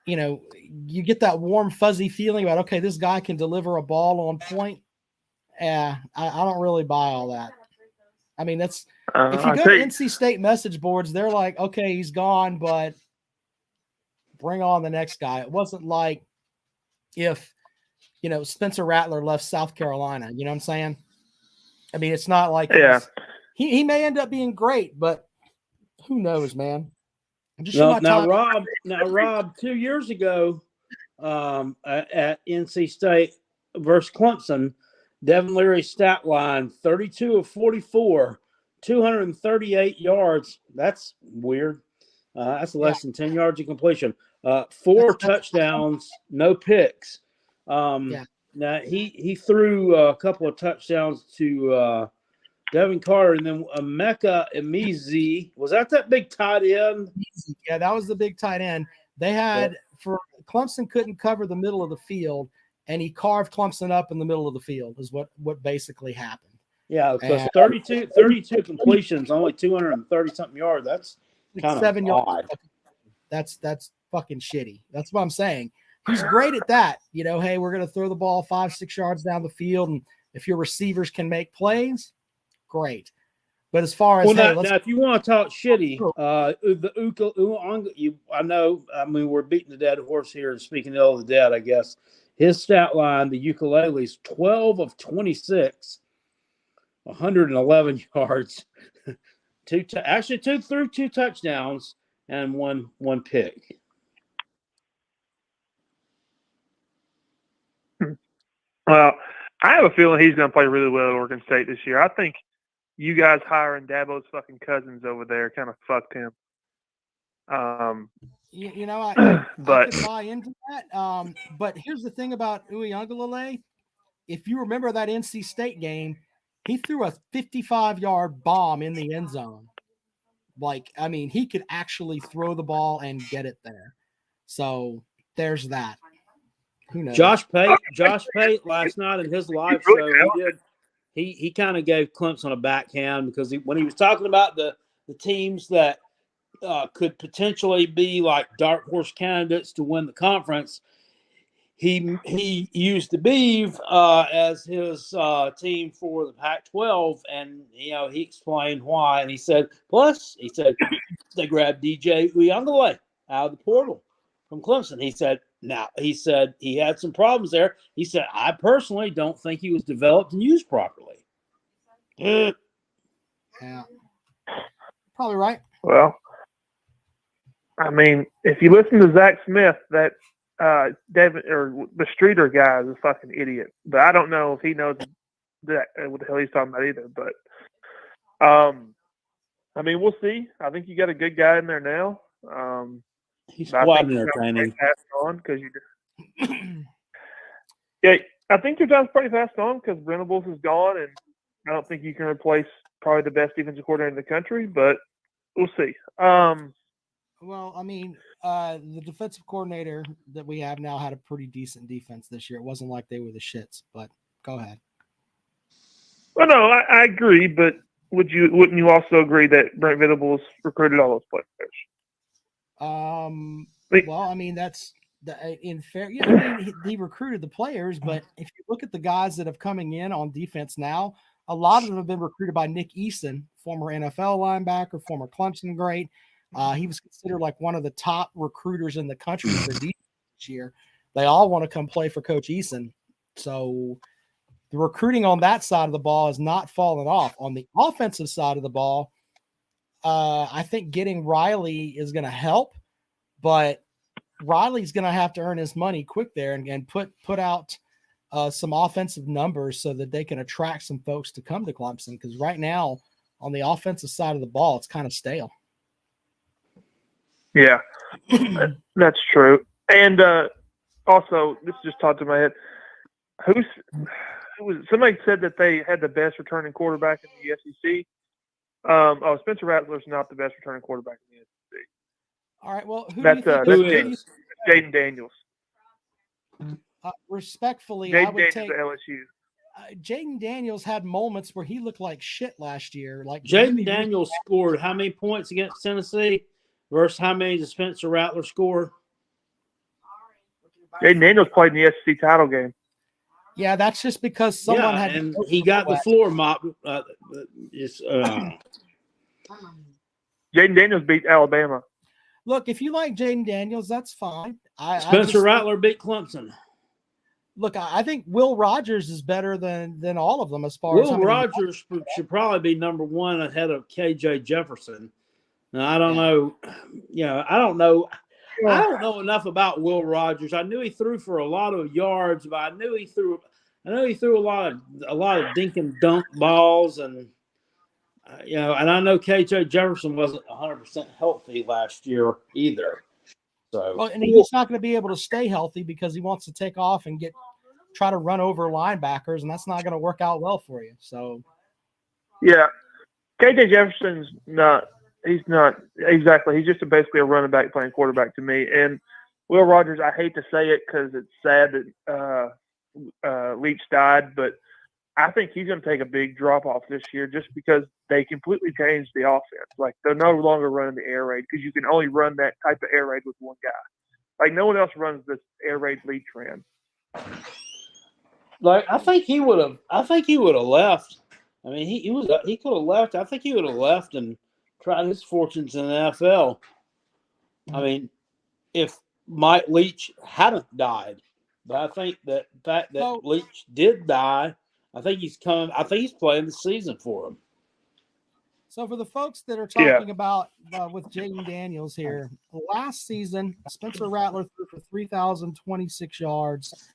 you get that warm, fuzzy feeling about, okay, this guy can deliver a ball on point. I don't really buy all that. I mean, that's if you go to NC State message boards, they're like, okay, he's gone, but bring on the next guy. It wasn't like if, Spencer Rattler left South Carolina. You know what I'm saying? I mean, it's not like he may end up being great, but who knows, man? Now, Rob, 2 years ago at NC State versus Clemson, Devin Leary's stat line, 32 of 44, 238 yards. That's weird. That's less than 10 yards of completion. 4 touchdowns, no picks. Now, he threw a couple of touchdowns to Devin Carter, and then Emeka Emezie. Was that big tight end? Yeah, that was the big tight end. They had for Clemson couldn't cover the middle of the field, and he carved Clemson up in the middle of the field is what basically happened. Yeah, because 32 completions, only 230-something yards. That's kind of 7 yards. That's fucking shitty. That's what I'm saying. He's great at that. Hey, we're going to throw the ball 5-6 yards down the field, and if your receivers can make plays, great. But as far as now, if you want to talk shitty, we're beating the dead horse here and speaking ill of the dead, I guess. His stat line, the ukulele's 12 of 26, 111 yards, 2 touchdowns and one pick. Well, I have a feeling he's going to play really well at Oregon State this year. I think you guys hiring Dabo's fucking cousins over there kind of fucked him. I could buy into that. But here's the thing about Uiagalelei. If you remember that NC State game, he threw a 55-yard bomb in the end zone. He could actually throw the ball and get it there. So there's that. Who knows? Josh Pate last night in his live show, he kind of gave Clemson a backhand because when he was talking about the teams that could potentially be like dark horse candidates to win the conference. He used the Beeve as his team for the Pac-12, and he explained why. And he said they grabbed DJ Uyunglele out of the portal from Clemson. He said he had some problems there. He said, I personally don't think he was developed and used properly. Yeah, probably right. Well, I mean, if you listen to Zach Smith, that Devin or the Streeter guy is a fucking idiot. But I don't know if he knows that what the hell he's talking about either. But I mean, we'll see. I think you got a good guy in there now. He's quite entertaining. Yeah, I think your time's pretty fast on because Venables is gone, and I don't think you can replace probably the best defensive coordinator in the country. But we'll see. Well, I mean, the defensive coordinator that we have now had a pretty decent defense this year. It wasn't like they were the shits, but go ahead. Well, no, I agree, but wouldn't you also agree that Brent Venables recruited all those players? Well, I mean, that's in fair. Yeah, I mean, he recruited the players, but if you look at the guys that have coming in on defense now, a lot of them have been recruited by Nick Eason, former NFL linebacker, former Clemson great. He was considered like one of the top recruiters in the country for defense this year. They all want to come play for Coach Eason. So the recruiting on that side of the ball has not fallen off. On the offensive side of the ball, I think getting Riley is going to help, but Riley's going to have to earn his money quick there and put out some offensive numbers so that they can attract some folks to come to Clemson. Because right now, on the offensive side of the ball, it's kind of stale. Yeah, that's true. And also, this just popped in my head. Somebody said that they had the best returning quarterback in the SEC. Spencer Rattler's not the best returning quarterback in the SEC. All right, well, that's Jaden Daniels. Respectfully, Jaden I would Daniels take at LSU. Jaden Daniels had moments where he looked like shit last year. Like Jaden Daniels scored how many points against Tennessee versus how many did Spencer Rattler score? Jaden Daniels played in the SEC title game. Yeah, that's just because someone had. And he got the floor mopped. Jaden Daniels beat Alabama. Look, if you like Jaden Daniels, that's fine. Spencer Rattler beat Clemson. Look, I think Will Rogers is better than all of them as far as Will Rogers should probably be number one ahead of KJ Jefferson. Now, I don't know. I don't know. I don't know enough about Will Rogers. I knew he threw for a lot of yards, but I knew he threw a lot of dink and dunk balls, and and I know KJ Jefferson wasn't 100% healthy last year either. So, and he's not going to be able to stay healthy because he wants to take off and try to run over linebackers, and that's not going to work out well for you. So, yeah, KJ Jefferson's not. He's not exactly. He's just basically a running back playing quarterback to me. And Will Rogers, I hate to say it because it's sad that Leach died, but I think he's going to take a big drop off this year just because they completely changed the offense. Like they're no longer running the air raid because you can only run that type of air raid with one guy. Like no one else runs this air raid Leach ran. Like I think he would have left. I mean, he could have left. I think he would have left and tried his fortunes in the NFL. I mean, if Mike Leach hadn't died, but I think that the fact that Leach did die, I think he's playing the season for him. So for the folks that are talking about with Jaden Daniels here, last season Spencer Rattler threw for 3,026 yards.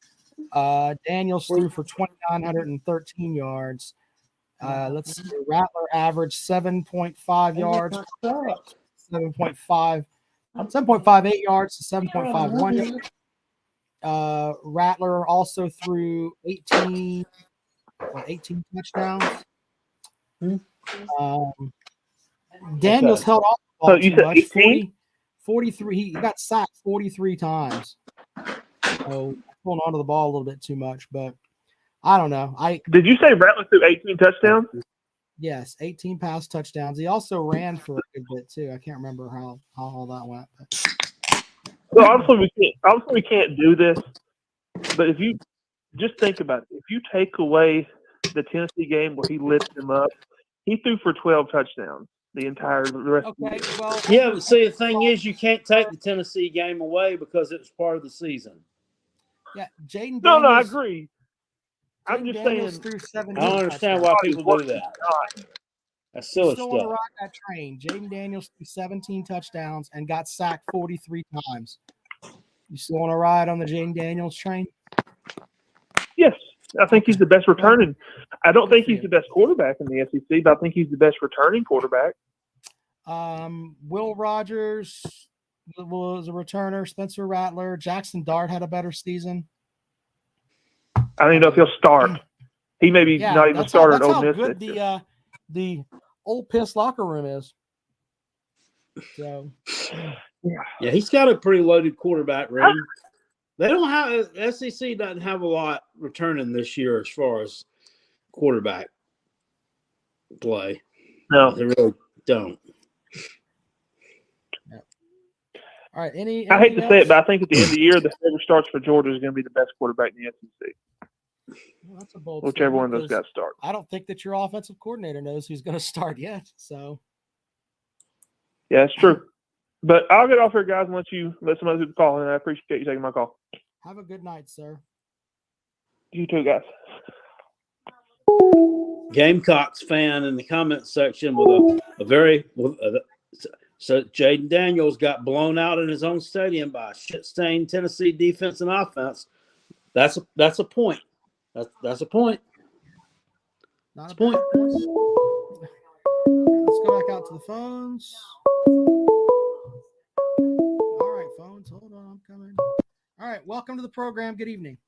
Daniels threw for 2,913 yards. Let's see. Rattler averaged 7.5 yards, 7.58 yards to 7.51 yards. Rattler also threw 18 touchdowns. Daniels held off the ball too much. 43. He got sacked 43 times. So holding on to the ball a little bit too much, but I don't know. Did you say Rattler threw 18 touchdowns? Yes, 18 pass touchdowns. He also ran for a good bit too. I can't remember how all that went. But. So obviously we can't do this, but if you just think about it, if you take away the Tennessee game where he lifted him up, he threw for 12 touchdowns the rest of the year. Well, yeah, but see, the thing is, you can't take the Tennessee game away because it was part of the season. Yeah, Jaden Daniels. No, I agree. I'm just Daniels saying. threw 17 I don't understand why people do that. That's silly still stuff. want to ride that train. Jaden Daniels threw 17 touchdowns and got sacked 43 times. You still want to ride on the Jaden Daniels train? Yes, I think he's the best returning. I don't think he's the best quarterback in the SEC, but I think he's the best returning quarterback. Will Rogers was a returner. Spencer Rattler, Jackson Dart had a better season. I don't even know if he'll start. He may be not even started at Ole Miss. That's how good the Old Piss locker room is. So, yeah, he's got a pretty loaded quarterback room. They don't have SEC doesn't have a lot returning this year as far as quarterback play. No, they really don't. Yeah. All right. I hate to say it, but I think at the end of the year, the whoever starts for Georgia is going to be the best quarterback in the SEC. Well, that's a bold whichever one of those guys start. I don't think that your offensive coordinator knows who's going to start yet. So, yeah, it's true. But I'll get off here, guys, and let some other people call, and I appreciate you taking my call. Have a good night, sir. You too, guys. Gamecocks fan in the comments section with so Jaden Daniels got blown out in his own stadium by a shit-stained Tennessee defense and offense. That's a point. That's a point. Not a point. Let's go back out to the phones. All right, phones. Hold on, I'm coming. All right, welcome to the program. Good evening.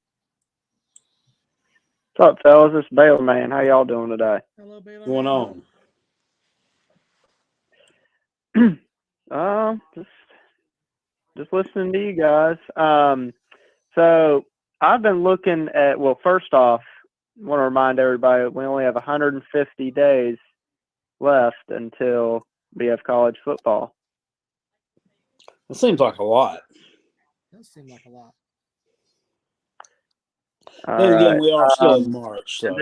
What's up, fellas? It's Baylor Man. How y'all doing today? Hello, Baylor. What's going on? Just listening to you guys. So I've been looking at. Well, first off, I want to remind everybody we only have 150 days left until we have college football. It seems like a lot. It does seem like a lot. Then again, we are still in March. So.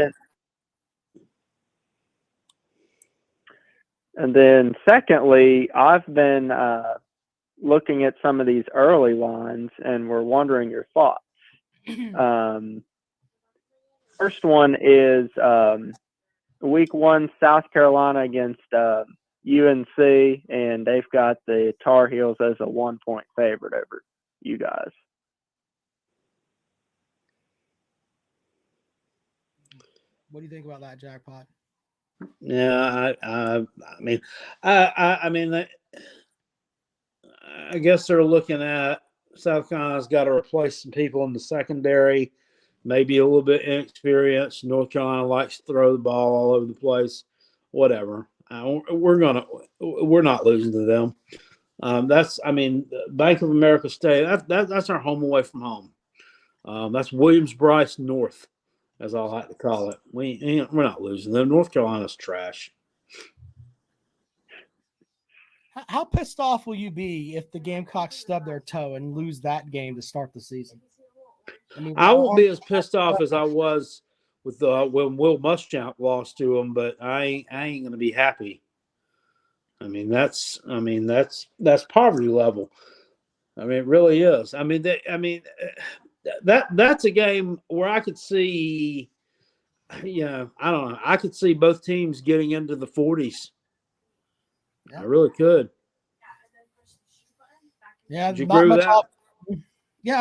And then secondly, I've been looking at some of these early lines, and we're wondering your thoughts. First one is week 1, South Carolina against UNC, and they've got the Tar Heels as a 1-point favorite over you guys. What do you think about that, Jackpot? Yeah, I guess they're looking at South Carolina's got to replace some people in the secondary, maybe a little bit inexperienced. North Carolina likes to throw the ball all over the place. Whatever. We're not losing to them. Bank of America State. That's our home away from home. That's Williams-Brice North, as I like to call it. We're not losing them. North Carolina's trash. How pissed off will you be if the Gamecocks stub their toe and lose that game to start the season? I won't be as pissed off as I was with when Will Muschamp lost to them, but I ain't going to be happy. That's poverty level. It really is. That's a game where I could see, I don't know. I could see both teams getting into the 40s. Yeah. I really could. Yeah, Did you agree with that?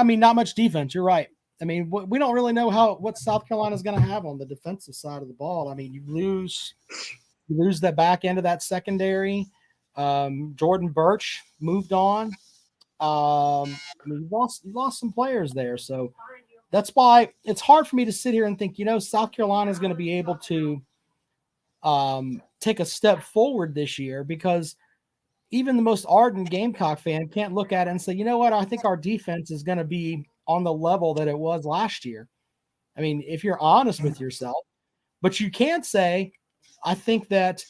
Not much defense. You're right. We don't really know what South Carolina's going to have on the defensive side of the ball. You lose the back end of that secondary. Jordan Birch moved on. You lost some players there, so that's why it's hard for me to sit here and think, South Carolina is going to be able to take a step forward this year, because even the most ardent Gamecock fan can't look at it and say, you know what, I think our defense is going to be on the level that it was last year. If you're honest with yourself, but you can't say I think that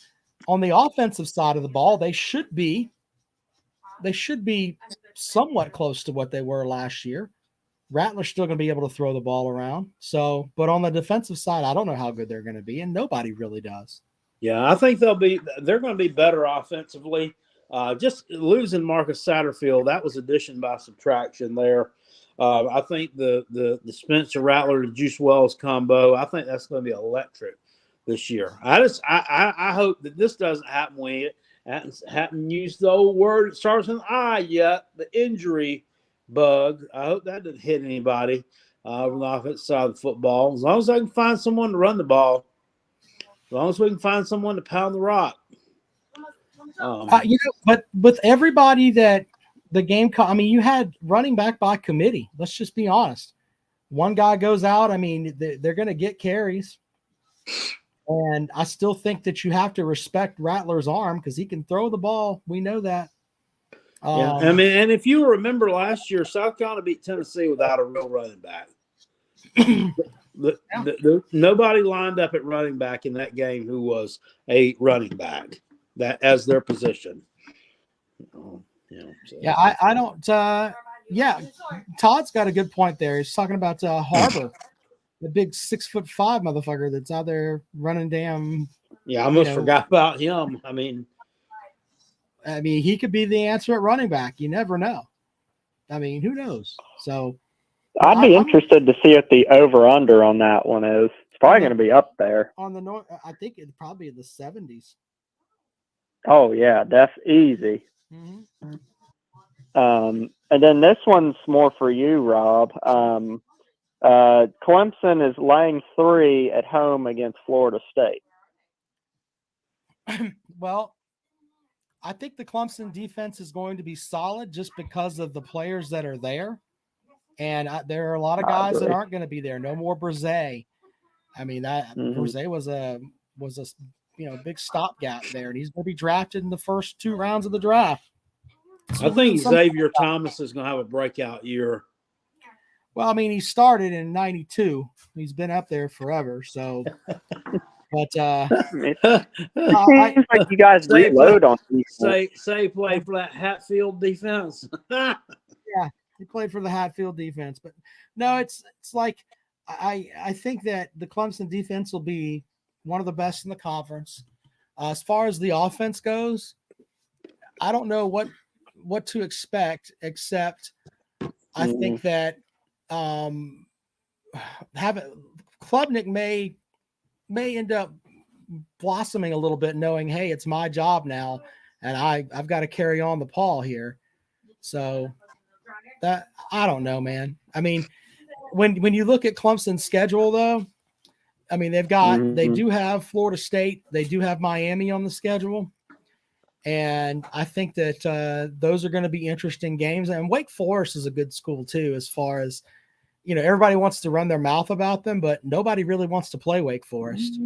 on the offensive side of the ball, they should be somewhat close to what they were last year. Rattler's still going to be able to throw the ball around. So, but on the defensive side, I don't know how good they're going to be, and nobody really does. Yeah, I think they're going to be better offensively. Just losing Marcus Satterfield, that was addition by subtraction there. I think the Spencer Rattler to Juice Wells combo, I think that's going to be electric this year. I hope that this doesn't happen when it hadn't used the old word that starts with an I yet, the injury bug. I hope that didn't hit anybody from the offensive side of the football. As long as I can find someone to run the ball, as long as we can find someone to pound the rock. But with everybody that the game, you had running back by committee. Let's just be honest. One guy goes out. I mean, they're going to get carries. And I still think that you have to respect Rattler's arm because he can throw the ball. We know that. Yeah, I mean, and if you remember last year, South Carolina beat Tennessee without a real running back. Nobody lined up at running back in that game who was a running back that as their position. Yeah, I don't. Todd's got a good point there. He's talking about Harbor, the big 6'5" motherfucker that's out there running damn. Yeah, I almost forgot about him. I mean, he could be the answer at running back. You never know. I mean, who knows? So I'd be interested to see what the over/under on that one is. It's probably going to be up there. On the north, I think it's probably in the 70s. Oh yeah, that's easy. Mm-hmm. And then this one's more for you, Rob. Clemson is laying 3 at home against Florida State. Well, I think the Clemson defense is going to be solid just because of the players that are there. And there are a lot of guys that aren't going to be there. No more Brzee. I mean, Brzee was a big stopgap there, and he's going to be drafted in the first 2 rounds of the draft. I think Xavier Thomas is going to have a breakout year. Well, I mean, he started in '92. He's been up there forever. So, but it seems like you guys reload on say play for that Hatfield defense. Yeah, he played for the Hatfield defense, but no, it's like I think that the Clemson defense will be one of the best in the conference. As far as the offense goes, I don't know what to expect, except I think that Klubnik may end up blossoming a little bit, knowing, hey, it's my job now, and I've got to carry on the ball here. So that I don't know, man. I mean, when you look at Clemson's schedule, though, I mean, they do have Florida State, they do have Miami on the schedule. And I think that those are going to be interesting games. And Wake Forest is a good school, too, as far as, everybody wants to run their mouth about them, but nobody really wants to play Wake Forest.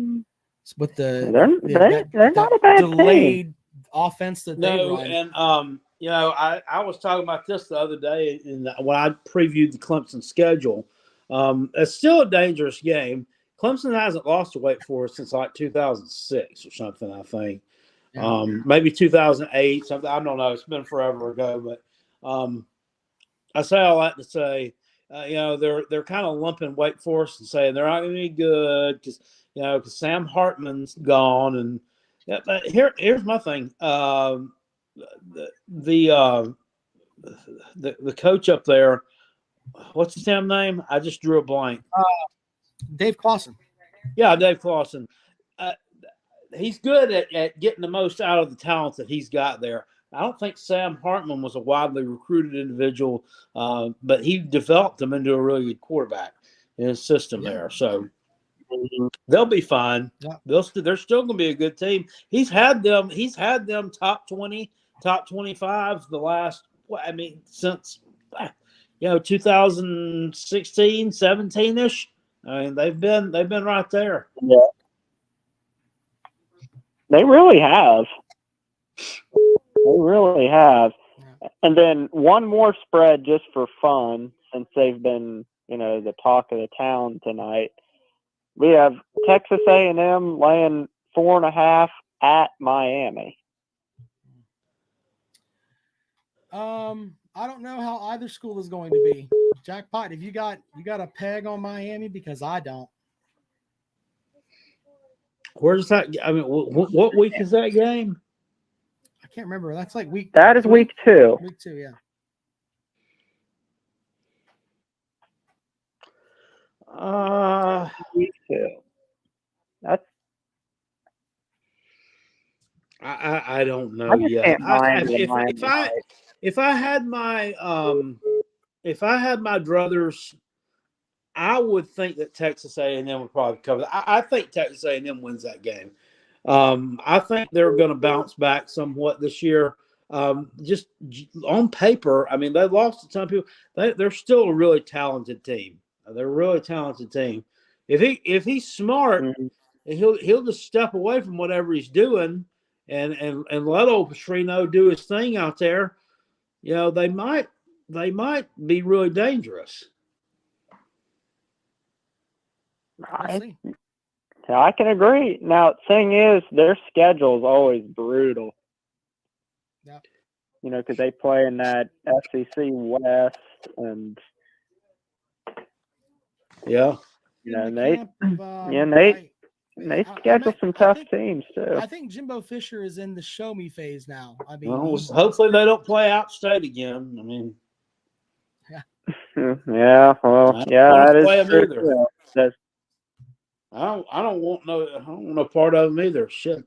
With they're not a bad delayed team. Offense that they run. And, I was talking about this the other day when I previewed the Clemson schedule. It's still a dangerous game. Clemson hasn't lost to Wake Forest since like 2006 or something, I think. Yeah. Maybe 2008, something. I don't know. It's been forever ago, but I say all that to say, they're kind of lumping Wake Forest and saying they're not going to be good because Sam Hartman's gone. And but here's my thing: the coach up there, what's his damn name? I just drew a blank. Dave Clawson. Yeah, Dave Clawson. He's good at getting the most out of the talent that he's got there. I don't think Sam Hartman was a widely recruited individual, but he developed him into a really good quarterback in his system there. So they'll be fine. Yeah. They're still going to be a good team. He's had them top 20, top 25 the last, since 2016, 17-ish. I mean, they've been right there. Yeah. They really have. And then one more spread just for fun, since they've been, the talk of the town tonight. We have Texas A&M laying 4.5 at Miami. I don't know how either school is going to be. Jackpot, have you got a peg on Miami? Because I don't. Where's that? I mean, what week is that game? I can't remember. That's like week. That is week 2. Week 2, yeah. Week 2. That's. I don't know I just yet. can't mind If I had my druthers, I would think that Texas A&M would probably cover that. I think Texas A&M wins that game. I think they're going to bounce back somewhat this year. Just on paper, I mean, they lost a ton of people. They're still a really talented team. They're a really talented team. If he's smart, he'll just step away from whatever he's doing and let old Petrino do his thing out there. You know, they might be really dangerous. I can agree. Now, the thing is, their schedule is always brutal. Yeah. You know, because they play in that SEC West, and yeah, you know, they schedule some tough teams too. I think Jimbo Fisher is in the show me phase now. I mean, hopefully they don't play outstate again. I mean, yeah, well, yeah, that is true. I don't want no part of them either. Shit.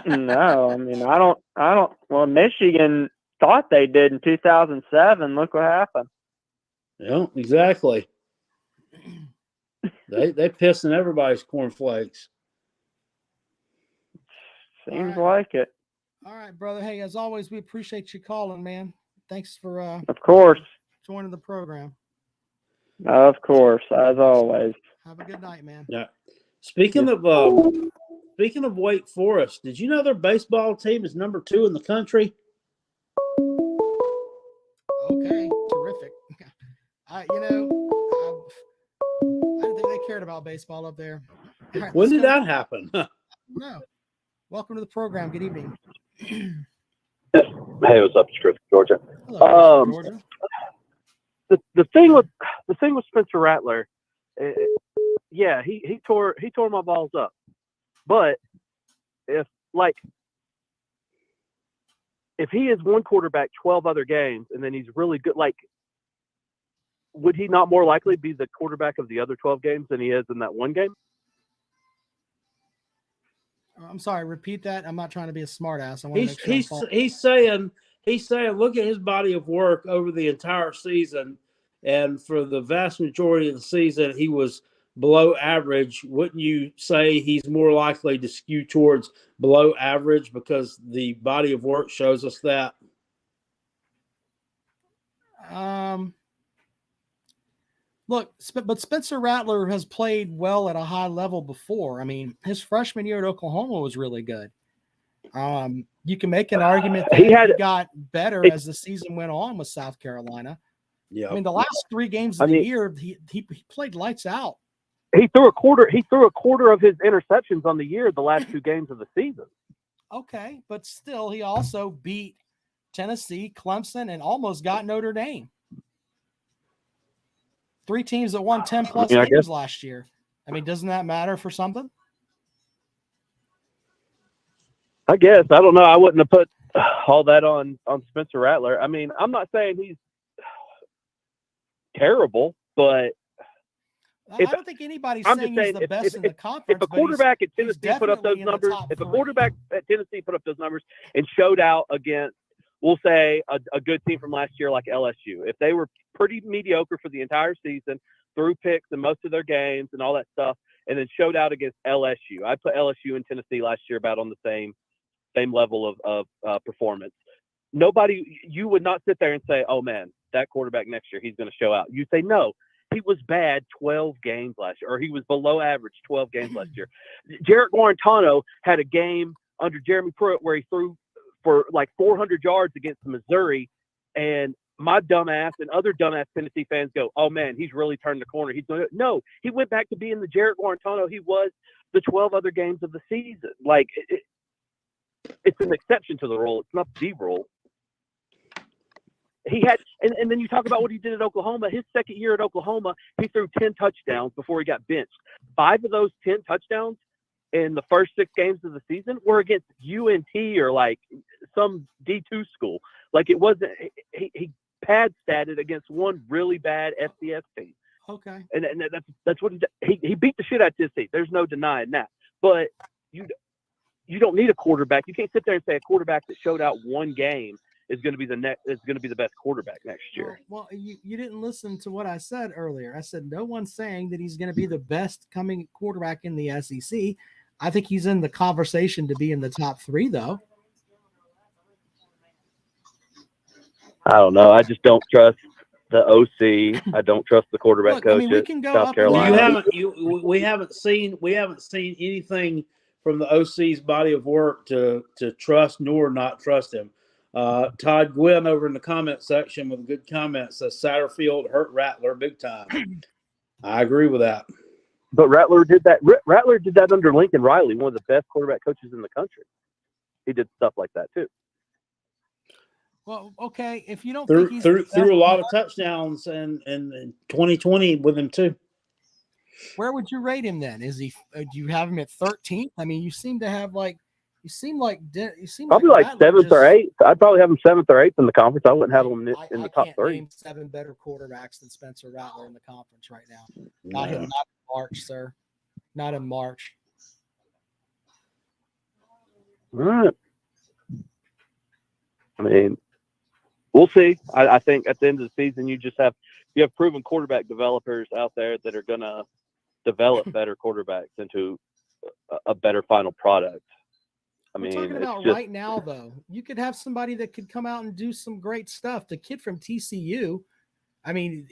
No, I mean, I don't. Well, Michigan thought they did in 2007. Look what happened. Yeah, exactly. They pissing everybody's cornflakes. Seems like it. All right, brother. Hey, as always, we appreciate you calling, man. Thanks for of course joining the program. Of course, as always. Have a good night, man. Yeah. Speaking of Wake Forest, did you know their baseball team is number 2 in the country? Okay, terrific. I didn't think they cared about baseball up there. Right, when did that happen? No. Welcome to the program. Good evening. Hey, what's up? It's Chris, Georgia. Hello, Georgia. The thing with Spencer Rattler, he tore my balls up. But if he is one quarterback 12 other games and then he's really good, would he not more likely be the quarterback of the other 12 games than he is in that one game? I'm sorry, repeat that. I'm not trying to be a smart ass. I want to make sure he's saying look at his body of work over the entire season, and for the vast majority of the season he was below average. Wouldn't you say he's more likely to skew towards below average because the body of work shows us that? Look, but Spencer Rattler has played well at a high level before. I mean, his freshman year at Oklahoma was really good. You can make an argument that he got better as the season went on with South Carolina. Yeah, I mean, the last 3 games of the year, he played lights out. He threw a quarter of his interceptions on the year the last 2 games of the season. Okay, but still, he also beat Tennessee, Clemson, and almost got Notre Dame. 3 teams that won 10-plus games last year. I mean, doesn't that matter for something? I guess. I don't know. I wouldn't have put all that on Spencer Rattler. I mean, I'm not saying he's terrible, but I don't think anybody's saying he's the best in the conference. If a quarterback at Tennessee put up those numbers, and showed out against, we'll say, a good team from last year like LSU, if they were pretty mediocre for the entire season, threw picks in most of their games and all that stuff, and then showed out against LSU. I put LSU and Tennessee last year about on the same level of performance. You would not sit there and say, oh man, that quarterback next year, he's going to show out. You say, no, he was bad 12 games last year, or he was below average 12 games last year. Jarrett Guarantano had a game under Jeremy Pruitt where he threw for like 400 yards against Missouri, and my dumbass and other dumbass Tennessee fans go, oh man, he's really turned the corner. No, he went back to being the Jarrett Guarantano he was the 12 other games of the season. Like, it's an exception to the rule. It's not the rule. He had, and then you talk about what he did at Oklahoma. His second year at Oklahoma, he threw 10 touchdowns before he got benched. 5 of those 10 touchdowns in the first 6 games of the season were against UNT or like some D2 school. Like, it wasn't, he pad statted against one really bad FCS team. Okay. And that's what he beat the shit out of Tennessee. There's no denying that. But you don't need a quarterback. You can't sit there and say a quarterback that showed out one game is going to be the best quarterback next year. Well, you didn't listen to what I said earlier. I said no one's saying that he's going to be the best coming quarterback in the SEC. I think he's in the conversation to be in the top 3, though. I don't know. I just don't trust the OC. I don't trust the quarterback coach. I mean, we can go South up Carolina. We haven't seen anything from the OC's body of work to trust nor not trust him. Todd Gwynn over in the comment section with a good comment says Satterfield hurt Rattler big time. I agree with that. But Rattler did that. Rattler did that under Lincoln Riley, one of the best quarterback coaches in the country. He did stuff like that too. Well, okay, if you don't threw think he's threw a lot of touchdowns in 2020 with him too. Where would you rate him then? Is he? Do you have him at 13th? I mean, you seem probably like 7th or 8th. I'd probably have him 7th or 8th in the conference. I wouldn't have him in the top 3. Name 7 better quarterbacks than Spencer Rattler in the conference right now. Not in March, sir. Not in March. All right. I mean, we'll see. I think at the end of the season, you have proven quarterback developers out there that are going to develop better quarterbacks into a better final product. We're talking about right now, though. You could have somebody that could come out and do some great stuff. The kid from TCU, I mean,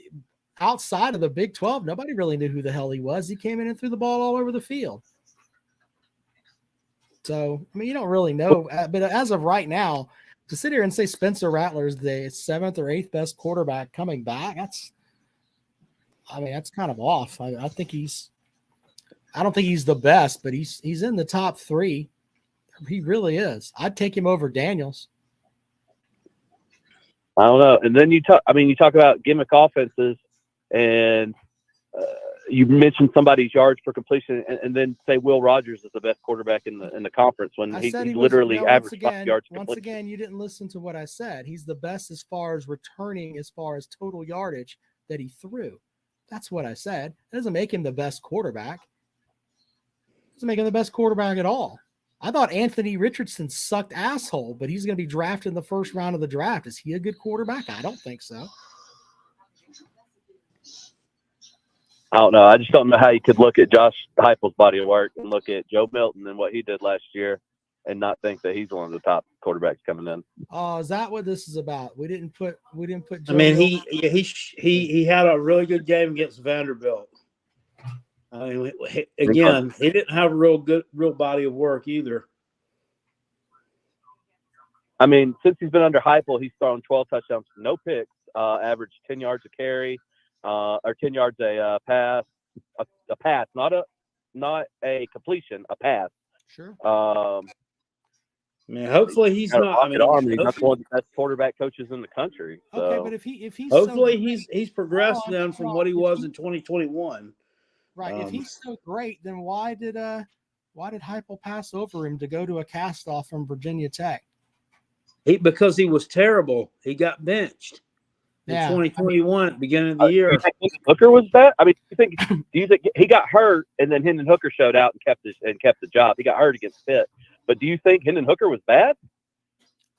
outside of the Big 12, nobody really knew who the hell he was. He came in and threw the ball all over the field. So, I mean, you don't really know. But as of right now, to sit here and say Spencer Rattler is the 7th or 8th best quarterback coming back, that's kind of off. I don't think he's the best, but he's in the top 3. He really is. I'd take him over Daniels. I don't know. And then you talk about gimmick offenses, and you mentioned somebody's yards per completion, and then say Will Rogers is the best quarterback in the conference when he literally averaged 5 yards per completion. Once again, you didn't listen to what I said. He's the best as far as returning, as far as total yardage that he threw. That's what I said. That doesn't make him the best quarterback. It doesn't make him the best quarterback at all. I thought Anthony Richardson sucked asshole, but he's going to be drafted in the first round of the draft. Is he a good quarterback? I don't think so. I don't know. I just don't know how you could look at Josh Heupel's body of work and look at Joe Milton and what he did last year and not think that he's one of the top quarterbacks coming in. Oh, is that what this is about? We didn't put Joe Milton. He had a really good game against Vanderbilt. I mean, again, he didn't have a real body of work either. I mean, since he's been under Heupel, he's thrown 12 touchdowns, no picks, averaged 10 yards a carry, or 10 yards a pass, a pass, not a completion, a pass. Sure. I mean, hopefully he's not. He's not one of the best quarterback coaches in the country. So. Okay, but if he's hopefully he's progressed then from what he was in 2021. Right. If he's so great, then why did Heupel pass over him to go to a cast off from Virginia Tech? Because he was terrible. He got benched in 2021 at the beginning of the year. Do you think Hooker was bad? I mean, do you think he got hurt and then Hendon Hooker showed out and kept the job? He got hurt against Pitt. But do you think Hendon Hooker was bad?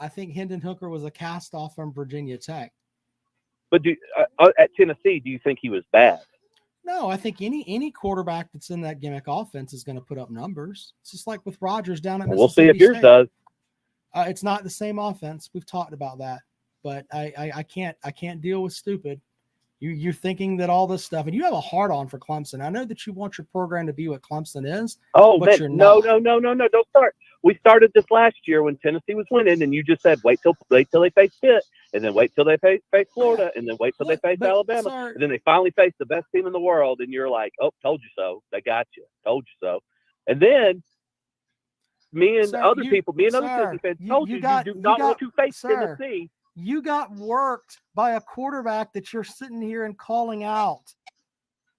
I think Hendon Hooker was a cast off from Virginia Tech. But at Tennessee, do you think he was bad? No, I think any quarterback that's in that gimmick offense is going to put up numbers. It's just like with Rodgers down at Mississippi We'll see if yours State. does. It's not the same offense. We've talked about that, but I can't deal with stupid. You're thinking that all this stuff, and you have a hard on for Clemson. I know that you want your program to be what Clemson is. Oh, but man, you're no, not. no, don't start. We started this last year when Tennessee was winning, and you just said wait till they face Pitt, and then wait till they face Florida, and then wait till they face Alabama, and then they finally face the best team in the world, and you're like, oh, told you so. They got you. Told you so. And then me and Sir, other you- people, me and other sir, Tennessee fans you- told you you, got- you do you not got- want to face sir. Tennessee. You got worked by a quarterback that you're sitting here and calling out.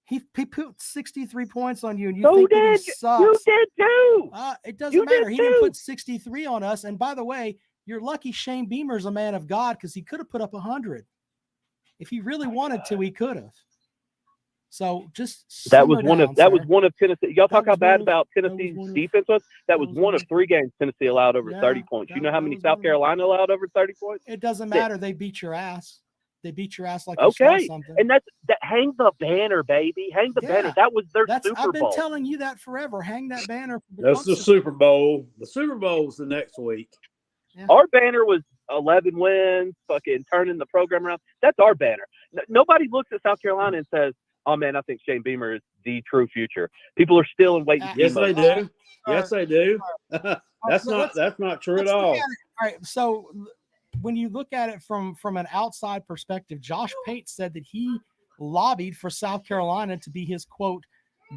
He put 63 points on you, and you So think that he did sucks. you did too. It doesn't You matter. did He didn't too. put 63 on us. And by the way, you're lucky Shane Beamer's a man of God because he could have put up 100. If he really wanted to, he could have. So just That was simmer down, that was sir. one of Tennessee. Y'all talk That how was bad one of- about that was Tennessee's one of- defense was. That was was one one of of- 3 games Tennessee allowed over Yeah, 30 points. You know how that many was South one of- Carolina allowed over 30 points? It doesn't 6. matter. They beat your ass. They beat your ass like you stole Okay, something. and that hang the banner, baby. Hang the banner. Yeah, That was their Super I've been Bowl. telling you that forever. Hang that banner. For That's the Super Bowl. The Super Bowl's the next week. Our banner was 11 wins, fucking turning the program around. That's our banner. Nobody looks at South Carolina and says, "Oh man, I think Shane Beamer is the true future." People are still in wait and see Yes, they mode. do. Yes, they do. That's not true at all. All right. So when you look at it from an outside perspective, Josh Pate said that he lobbied for South Carolina to be his quote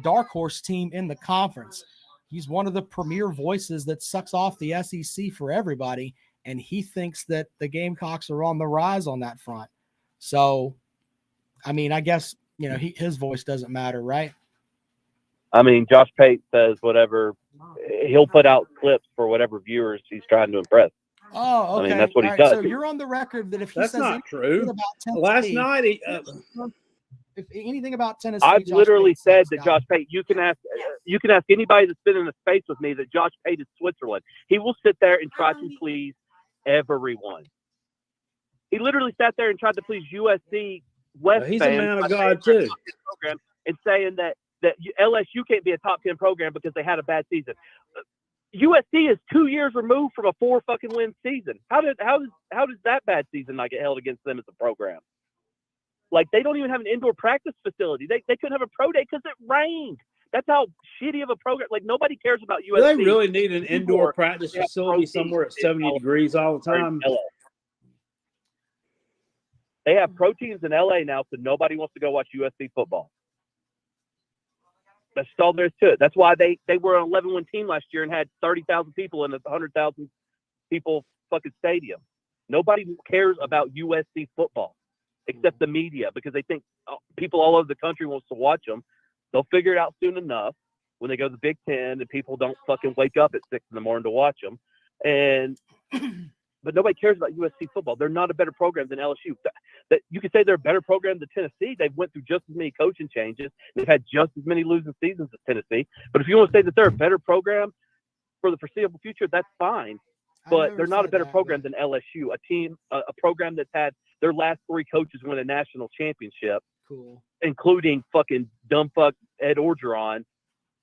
dark horse team in the conference. He's one of the premier voices that sucks off the SEC for everybody, and he thinks that the Gamecocks are on the rise on that front. So, I mean, I guess his voice doesn't matter, right? I mean, Josh Pate says whatever. He'll put out clips for whatever viewers he's trying to impress. Oh, okay. I mean, that's what he All right, does. So you're on the record that if he That's says not anything true. about Tennessee, Last night, if anything about Tennessee, I've Josh literally Pate said sucks, that guys. Josh Pate. You can ask anybody that's been in a space with me that Josh Pate is Switzerland. He will sit there and try to please everyone. He literally sat there and tried to please USC West he's fans a man by of saying God they're a too. top 10 program and saying that LSU can't be a top 10 program because they had a bad season. USC is 2 years removed from a 4 fucking win season. How does that bad season not get held against them as a program? Like, they don't even have an indoor practice facility. They couldn't have a pro day because it rained. That's how shitty of a program. Like, nobody cares about USC. Do they really need an indoor practice facility somewhere at 70 degrees all the time? They have pro teams in LA now, so nobody wants to go watch USC football. That's all there is to it. That's why they were an 11-win team last year and had 30,000 people in a 100,000 people fucking stadium. Nobody cares about USC football except the media because they think people all over the country wants to watch them. They'll figure it out soon enough when they go to the Big Ten and people don't fucking wake up at 6 a.m. to watch them. But nobody cares about USC football. They're not a better program than LSU. That you could say they're a better program than Tennessee. They've went through just as many coaching changes. They've had just as many losing seasons as Tennessee. But if you want to say that they're a better program for the foreseeable future, that's fine. But they're not a better program than LSU, a program that's had their last 3 coaches win a national championship, including fucking dumb fuck Ed Orgeron.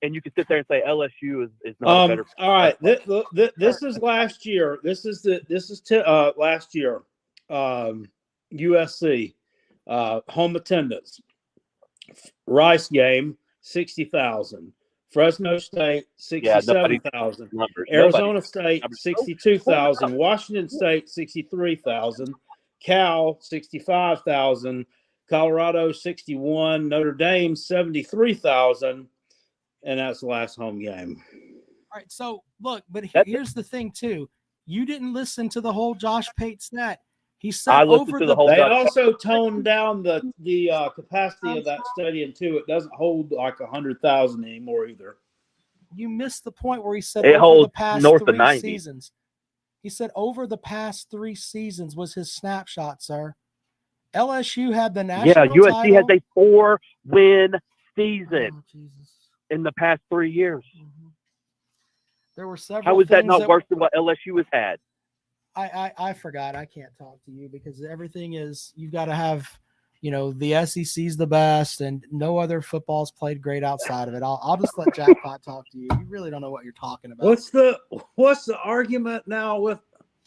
And you can sit there and say LSU is not a better. All right, this is last year. This is last year. USC home attendance. Rice game 60,000. Fresno State 67,000. Arizona State 62,000. Washington State 63,000. Cal 65,000. Colorado 61. Notre Dame 73,000. And that's the last home game. All right. So look, but here's the thing too. You didn't listen to the whole Josh Pate stat. He said over the whole. They also toned down the capacity of that stadium too. It doesn't hold like 100,000 anymore either. You missed the point where he said it over holds the past north of 3 90 seasons. He said over the past 3 seasons was his snapshot, sir. LSU had the national USC title. has a 4-win season in the past 3 years. There were several. How is that not worse than what LSU has had? I forgot. I can't talk to you because everything is you've got to have, the SEC's the best and no other football's played great outside of it. I'll just let Jackpot talk to you. You really don't know what you're talking about. What's the argument now with?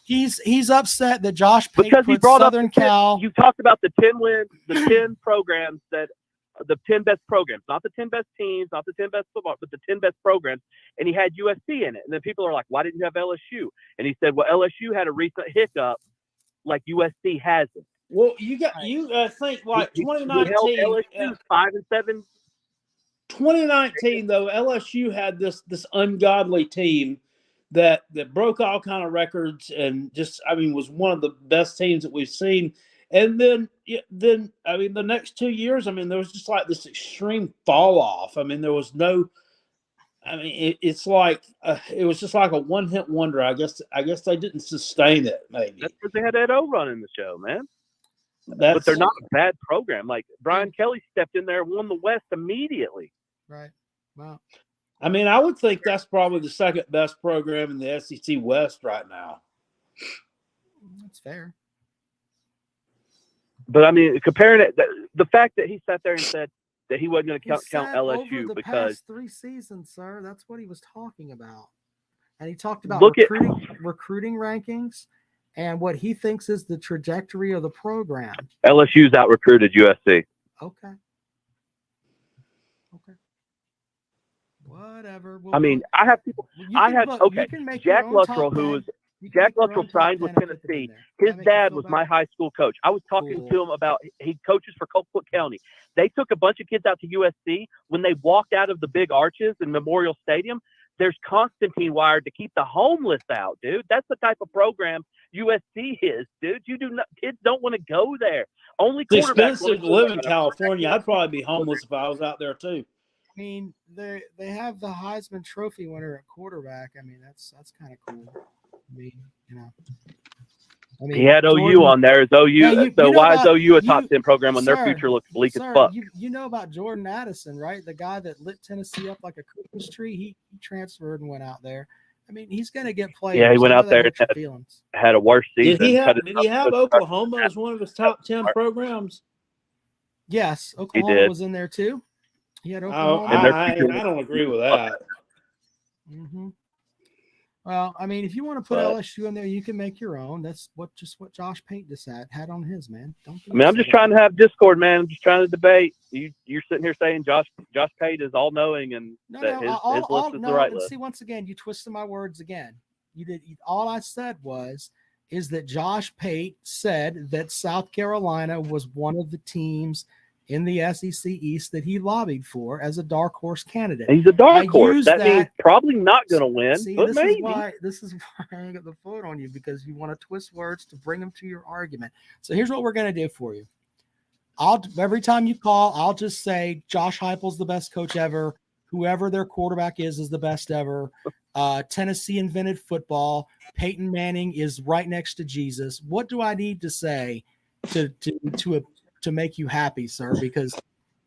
He's upset that Josh Pate because he put brought Southern up Cal. You talked about the 10 wins, the 10 programs that. The 10 best programs, not the 10 best teams, not the 10 best football, but the 10 best programs. And he had USC in it. And then people are like, why didn't you have LSU? And he said, well, LSU had a recent hiccup like USC hasn't. Well, you think like 2019. LSU 5-7 2019 though, LSU had this ungodly team that broke all kind of records and just was one of the best teams that we've seen. And then the next 2 years, there was just like this extreme fall off. There was no. It's like it was just like a one-hit wonder. I guess they didn't sustain it. Maybe that's because they had Ed O running the show, man. But they're not a bad program. Like Brian Kelly stepped in there and won the West immediately. Right. Wow. I would think that's probably the second best program in the SEC West right now. That's fair. But comparing it, the fact that he sat there and said that he wasn't going to count LSU over the because past 3 seasons, sir, that's what he was talking about. And he talked about recruiting rankings and what he thinks is the trajectory of the program. LSU's out recruited USC. Okay. Whatever. I have people. Jack Luttrell, Jack Luttrell signed with Tennessee. His dad was my high school coach. I was talking to him about he coaches for Colquitt County. They took a bunch of kids out to USC. When they walked out of the big arches in Memorial Stadium, there's Constantine wired to keep the homeless out, dude. That's the type of program USC is, dude. Kids don't want to go there. Only it's expensive to live in California. I'd probably be homeless if I was out there too. They have the Heisman Trophy winner at quarterback. That's kind of cool. He had OU on there. Is OU? Yeah, why is OU a top 10 program when their future looks bleak as fuck? You know about Jordan Addison, right? The guy that lit Tennessee up like a Christmas tree. He transferred and went out there. He's going to get played. Yeah, he went out there and had a worse season. Did he have Oklahoma as one of his top 10 programs? Yes, Oklahoma was in there too. He had Oklahoma. I don't agree with that. Mm-hmm. Well, if you want to put LSU in there, you can make your own. That's what Josh Pate had on his, man. I'm just trying to have discord, man. I'm just trying to debate. You're sitting here saying Josh Pate is all knowing and his list is the right list. See, once again, you twisted my words again. You did. All I said is that Josh Pate said that South Carolina was one of the teams in the SEC East that he lobbied for as a dark horse candidate. He's a dark horse. That means probably not going to win, but maybe. This is why I hang up the phone on you, because you want to twist words to bring them to your argument. So here's what we're going to do for you. Every time you call, I'll just say Josh Heupel's the best coach ever. Whoever their quarterback is the best ever. Tennessee invented football. Peyton Manning is right next to Jesus. What do I need to say to make you happy, sir? Because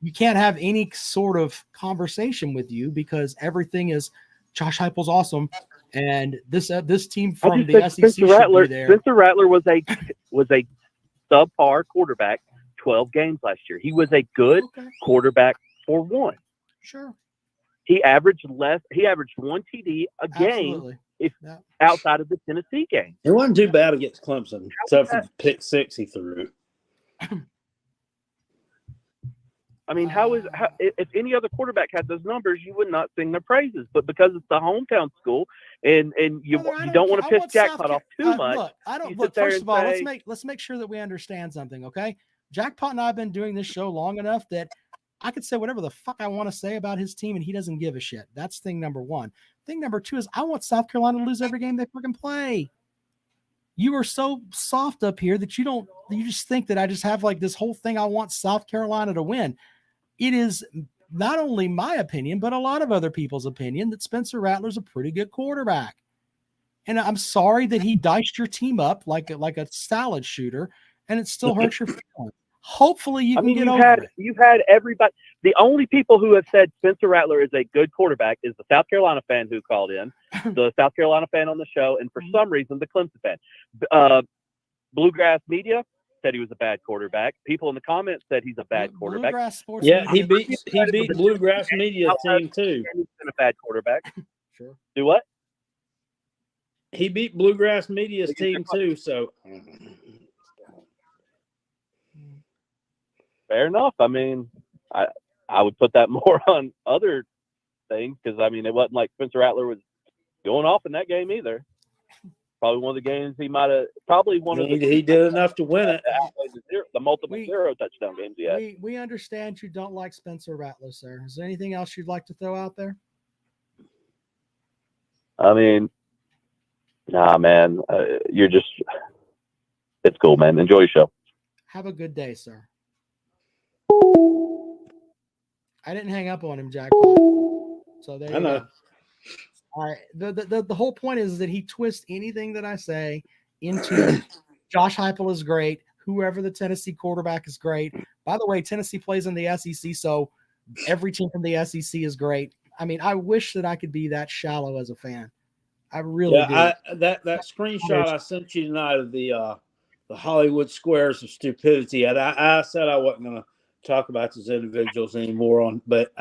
you can't have any sort of conversation with you because everything is Josh Heupel's awesome, and this team from the SEC should be there. Spencer Rattler was a subpar quarterback 12 games last year. He was a good quarterback for one. Sure. He averaged one TD a game outside of the Tennessee game. It wasn't too bad against Clemson, except for the pick 6 he threw. If any other quarterback had those numbers, you would not sing their praises. But because it's the hometown school, and you don't want to piss Jackpot off too much. First of all, let's make sure that we understand something, okay? Jackpot and I have been doing this show long enough that I could say whatever the fuck I want to say about his team, and he doesn't give a shit. That's thing number one. Thing number two is I want South Carolina to lose every game they fucking play. You are so soft up here that you just think that I just have like this whole thing. I want South Carolina to win. It is not only my opinion, but a lot of other people's opinion that Spencer Rattler's a pretty good quarterback. And I'm sorry that he diced your team up like a salad shooter, and it still hurts your feelings. Hopefully you can get over it. You've had everybody. The only people who have said Spencer Rattler is a good quarterback is the South Carolina fan who called in, the South Carolina fan on the show, and for some reason the Clemson fan. Bluegrass Media said he was a bad quarterback. People in the comments said he's a bad quarterback. He beat Bluegrass Media team too. He's been a bad quarterback. Sure. Do what? He beat Bluegrass Media's team too. So fair enough. I would put that more on other things because it wasn't like Spencer Rattler was going off in that game either. probably one of the games he might have. Probably one of the. He did enough to win it. The multiple zero touchdown games he had. We understand you don't like Spencer Rattler, sir. Is there anything else you'd like to throw out there? I mean, nah, man. You're just. It's cool, man. Enjoy your show. Have a good day, sir. I didn't hang up on him, Jackpot. So there you go. All right. The whole point is that he twists anything that I say into Josh Heupel is great. Whoever the Tennessee quarterback is great. By the way, Tennessee plays in the SEC, so every team from the SEC is great. I mean, I wish that I could be that shallow as a fan. I really do. That screenshot I sent you tonight of the Hollywood squares of stupidity. I said I wasn't going to talk about those individuals anymore but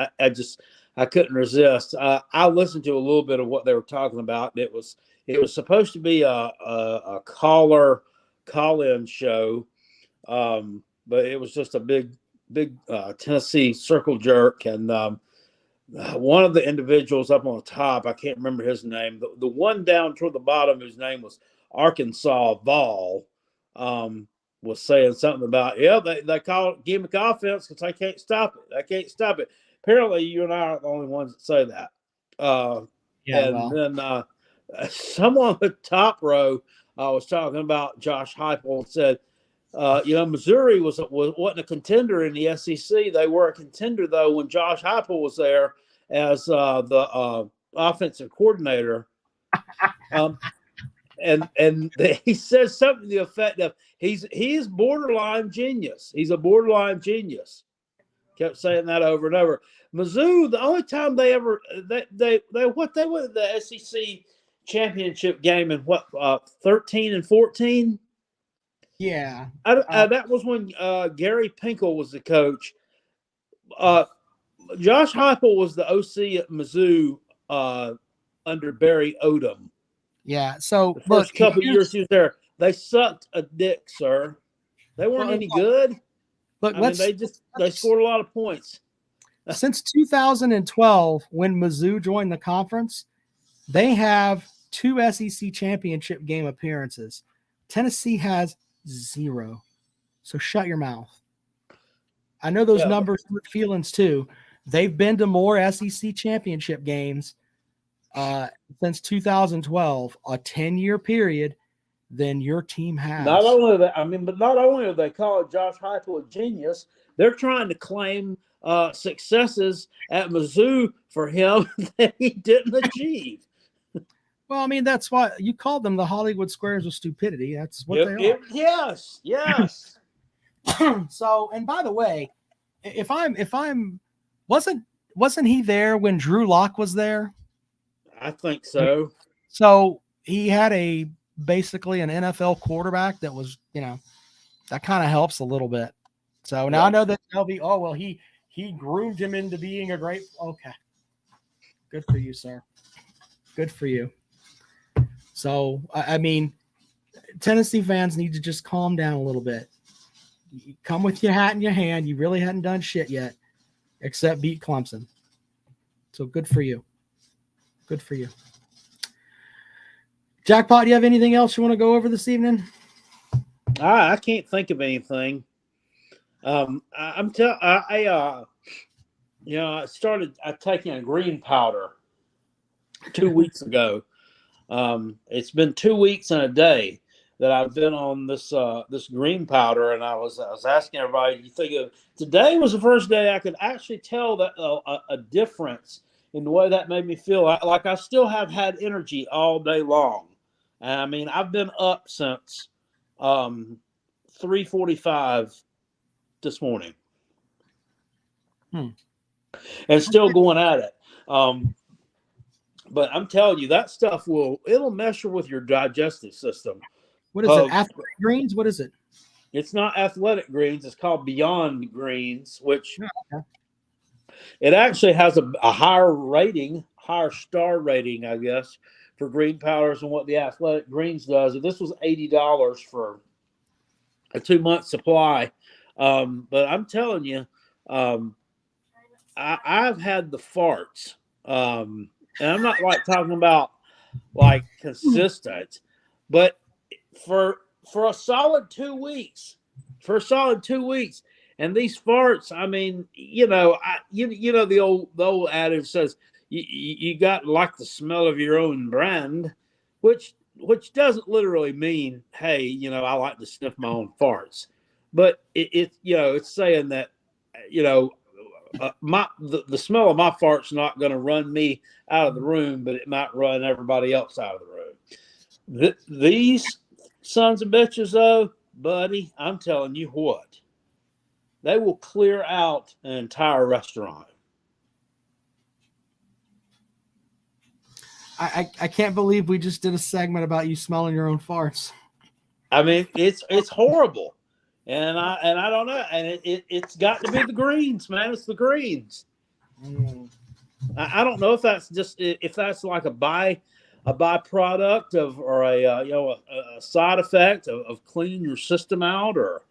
I couldn't resist. I listened to a little bit of what they were talking about. It was supposed to be a call-in show, but it was just a big Tennessee circle jerk. And one of the individuals up on the top, I can't remember his name. The one down toward the bottom, whose name was Arkansas Vol, was saying something about, they call it gimmick offense because I can't stop it. Apparently, you and I aren't the only ones that say that. Then someone with top row was talking about Josh Heupel and said, Missouri wasn't a contender in the SEC. They were a contender, though, when Josh Heupel was there as the offensive coordinator. He says something to the effect of he's borderline genius. He's a borderline genius. Kept saying that over and over. Mizzou, the only time they went to the SEC championship game in 13 and 14. Yeah, that was when Gary Pinkel was the coach. Josh Heupel was the OC at Mizzou under Barry Odom. Yeah, so the first couple of years he was there, they sucked a dick, sir. They weren't any good. Look, they scored a lot of points. Since 2012, when Mizzou joined the conference, they have 2 SEC championship game appearances. Tennessee has 0. So shut your mouth. I know those numbers hurt feelings too. They've been to more SEC championship games since 2012, a 10-year period, than your team has. Not only that, but not only are they calling Josh Heupel a genius, they're trying to claim successes at Mizzou for him that he didn't achieve. Well, I mean, that's why you called them the Hollywood squares of stupidity. That's what they are. Yes. So, and by the way, wasn't he there when Drew Lock was there? I think so. So he had basically an NFL quarterback that was, that kind of helps a little bit. So now I know that they'll be, he groomed him into being a great, okay. Good for you, sir. Good for you. So, I mean, Tennessee fans need to just calm down a little bit. You come with your hat in your hand. You really hadn't done shit yet, except beat Clemson. So good for you. Good for you. Jackpot, do you have anything else you want to go over this evening? I can't think of anything. I started taking a green powder 2 weeks ago. It's been 2 weeks and a day that I've been on this green powder, and I was asking everybody, you think of today was the first day I could actually tell that a difference in the way that made me feel. Like I still have had energy all day long. I mean, I've been up since 3:45 this morning, and still going at it. But I'm telling you, that stuff it'll mess with your digestive system. What is it? Athletic Greens? What is it? It's not Athletic Greens. It's called Beyond Greens, which it actually has a higher star rating, I guess, for green powders than what the Athletic Greens does. This was $80 for a 2-month supply. But I'm telling you, I've had the farts. And I'm not talking about consistent, But for a solid 2 weeks, and these farts, I mean, you know, the old adage says you got like the smell of your own brand, which doesn't literally mean, hey, you know, I like to sniff my own farts, but it's saying that, you know, the smell of my fart's not going to run me out of the room, but it might run everybody else out of the room. These sons of bitches, though, buddy, I'm telling you what, they will clear out an entire restaurant. I can't believe we just did a segment about you smelling your own farts. I mean, it's horrible, and I don't know, and it's got to be the greens, man. It's the greens. I don't know if that's like a byproduct of, or a side effect of cleaning your system out, or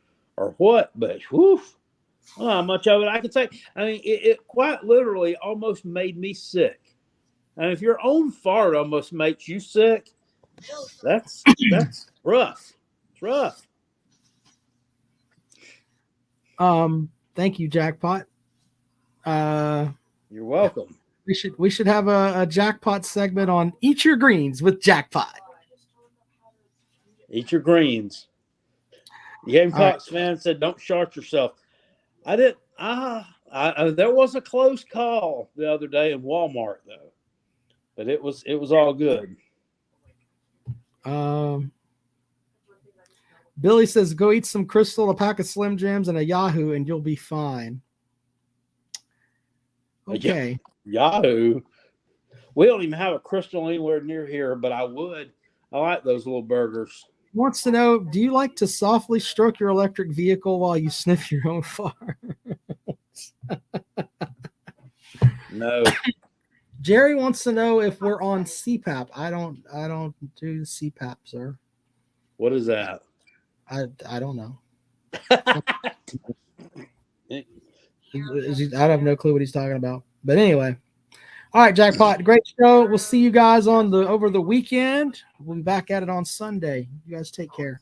what. But whew, I don't know how much of it I can take. I mean, it quite literally almost made me sick. And if your own fart almost makes you sick, that's rough. It's rough. Thank you, Jackpot. You're welcome. We should have a Jackpot segment on Eat Your Greens with Jackpot. Eat your greens. The Gamecocks fan said, "Don't shart yourself." I didn't. There was a close call the other day in Walmart though, but it was all good. Billy says, "Go eat some Crystal, a pack of Slim Jims, and a Yahoo, and you'll be fine." Okay. Yahoo. We don't even have a Crystal anywhere near here, but I would. I like those little burgers. He wants to know, do you like to softly stroke your electric vehicle while you sniff your own fart? No. Jerry wants to know if we're on CPAP. I don't do CPAP, sir. What is that? I don't know. I have no clue what he's talking about. But anyway. All right, Jackpot. Great show. We'll see you guys over the weekend. We'll be back at it on Sunday. You guys take care.